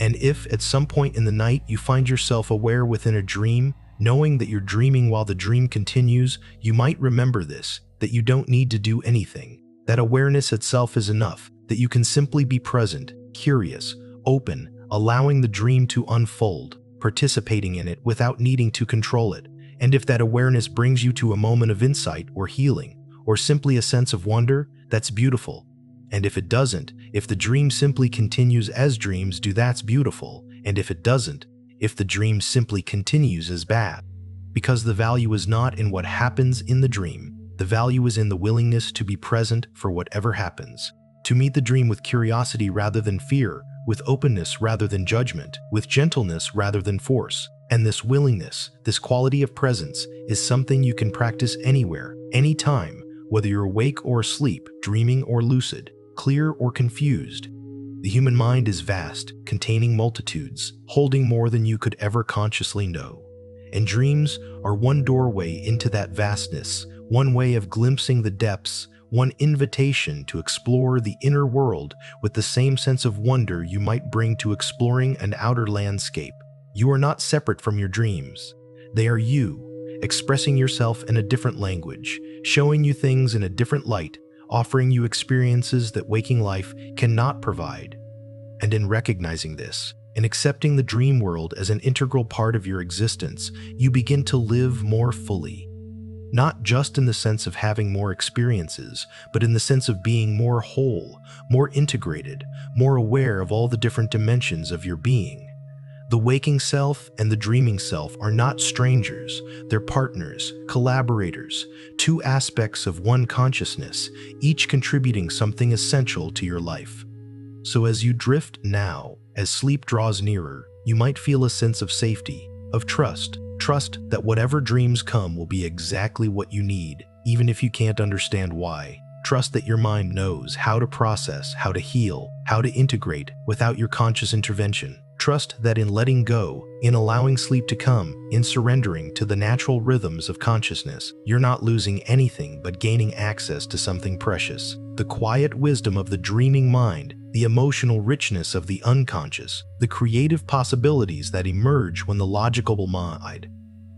And if at some point in the night you find yourself aware within a dream, knowing that you're dreaming while the dream continues, you might remember this, that you don't need to do anything, that awareness itself is enough, that you can simply be present, curious, open, allowing the dream to unfold, participating in it without needing to control it. And if that awareness brings you to a moment of insight or healing, or simply a sense of wonder, that's beautiful. And if it doesn't, if the dream simply continues as dreams do, that's beautiful. And if it doesn't, if the dream simply continues as bad. Because the value is not in what happens in the dream, the value is in the willingness to be present for whatever happens. To meet the dream with curiosity rather than fear, with openness rather than judgment, with gentleness rather than force. And this willingness, this quality of presence, is something you can practice anywhere, anytime, whether you're awake or asleep, dreaming or lucid, clear or confused. The human mind is vast, containing multitudes, holding more than you could ever consciously know. And dreams are one doorway into that vastness, one way of glimpsing the depths, one invitation to explore the inner world with the same sense of wonder you might bring to exploring an outer landscape. You are not separate from your dreams. They are you, expressing yourself in a different language, showing you things in a different light, offering you experiences that waking life cannot provide. And in recognizing this, and accepting the dream world as an integral part of your existence, you begin to live more fully. Not just in the sense of having more experiences, but in the sense of being more whole, more integrated, more aware of all the different dimensions of your being. The waking self and the dreaming self are not strangers, they're partners, collaborators, two aspects of one consciousness, each contributing something essential to your life. So as you drift now, as sleep draws nearer, you might feel a sense of safety, of trust that whatever dreams come will be exactly what you need, even if you can't understand why. Trust that your mind knows how to process, how to heal, how to integrate without your conscious intervention. Trust that in letting go, in allowing sleep to come, in surrendering to the natural rhythms of consciousness, you're not losing anything but gaining access to something precious. The quiet wisdom of the dreaming mind, the emotional richness of the unconscious, the creative possibilities that emerge when the logical mind.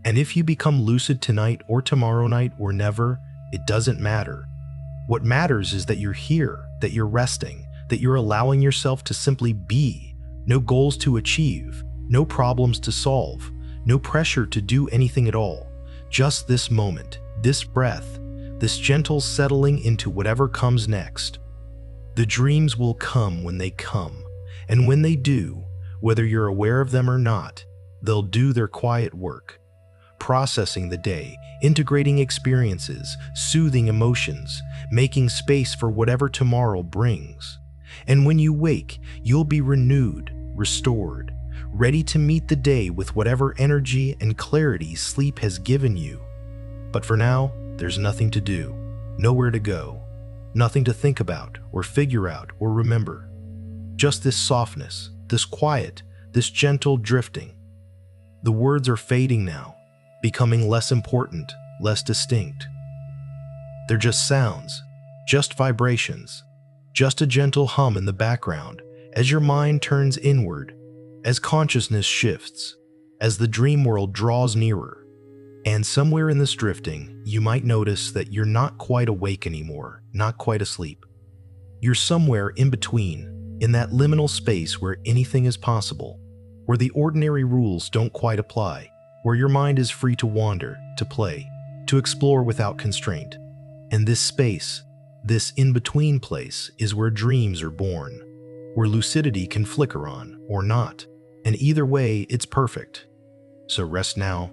And if you become lucid tonight or tomorrow night or never, it doesn't matter. What matters is that you're here, that you're resting, that you're allowing yourself to simply be. No goals to achieve, no problems to solve, no pressure to do anything at all. Just this moment, this breath, this gentle settling into whatever comes next. The dreams will come when they come, and when they do, whether you're aware of them or not, they'll do their quiet work. Processing the day, integrating experiences, soothing emotions, making space for whatever tomorrow brings. And when you wake, you'll be renewed, restored, ready to meet the day with whatever energy and clarity sleep has given you. But for now, there's nothing to do, nowhere to go, nothing to think about or figure out or remember. Just this softness, this quiet, this gentle drifting. The words are fading now, becoming less important, less distinct. They're just sounds, just vibrations, just a gentle hum in the background as your mind turns inward, as consciousness shifts, as the dream world draws nearer. And somewhere in this drifting, you might notice that you're not quite awake anymore, not quite asleep. You're somewhere in between, in that liminal space where anything is possible, where the ordinary rules don't quite apply, where your mind is free to wander, to play, to explore without constraint. And this space, this in-between place, is where dreams are born, where lucidity can flicker on, or not. And either way, it's perfect. So rest now.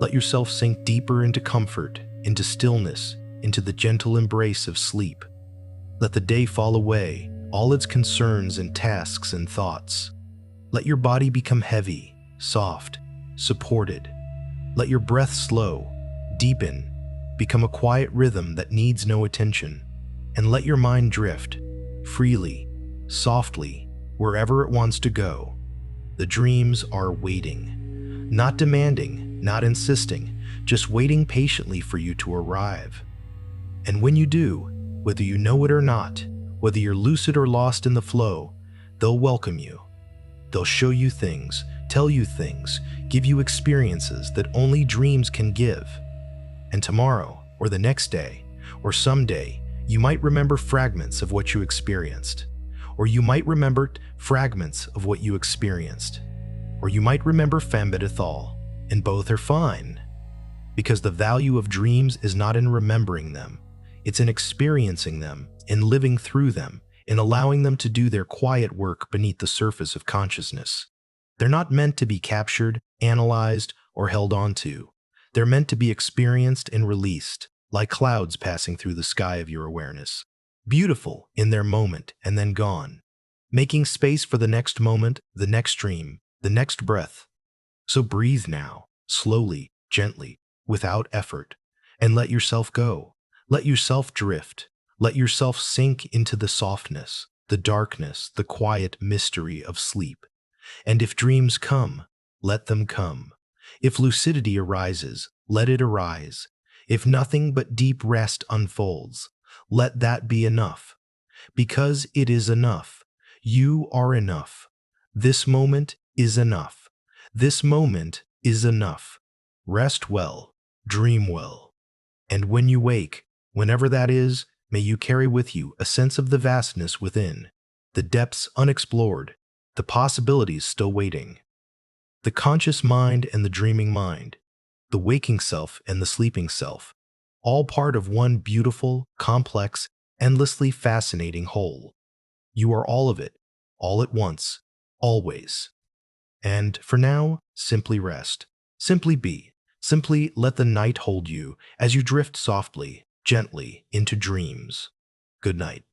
Let yourself sink deeper into comfort, into stillness, into the gentle embrace of sleep. Let the day fall away, all its concerns and tasks and thoughts. Let your body become heavy, soft, supported. Let your breath slow, deepen, become a quiet rhythm that needs no attention. And let your mind drift, freely, softly, wherever it wants to go. The dreams are waiting, not demanding, not insisting, just waiting patiently for you to arrive. And when you do, whether you know it or not, whether you're lucid or lost in the flow, they'll welcome you. They'll show you things, tell you things, give you experiences that only dreams can give. And tomorrow, or the next day, or someday, you might remember fragments of what you experienced. or you might remember fragments of what you experienced, or you might remember Fambidithal, and both are fine. Because the value of dreams is not in remembering them, it's in experiencing them, in living through them, in allowing them to do their quiet work beneath the surface of consciousness. They're not meant to be captured, analyzed, or held onto. They're meant to be experienced and released, like clouds passing through the sky of your awareness. Beautiful in their moment and then gone, making space for the next moment, the next dream, the next breath. So breathe now, slowly, gently, without effort, and let yourself go. Let yourself drift. Let yourself sink into the softness, the darkness, the quiet mystery of sleep. And if dreams come, let them come. If lucidity arises, let it arise. If nothing but deep rest unfolds, let that be enough. Because it is enough. You are enough. This moment is enough. This moment is enough. Rest well, dream well. And when you wake, whenever that is, may you carry with you a sense of the vastness within, the depths unexplored, the possibilities still waiting. The conscious mind and the dreaming mind, the waking self and the sleeping self, all part of one beautiful, complex, endlessly fascinating whole. You are all of it, all at once, always. And for now, simply rest. Simply be. Simply let the night hold you as you drift softly, gently into dreams. Good night.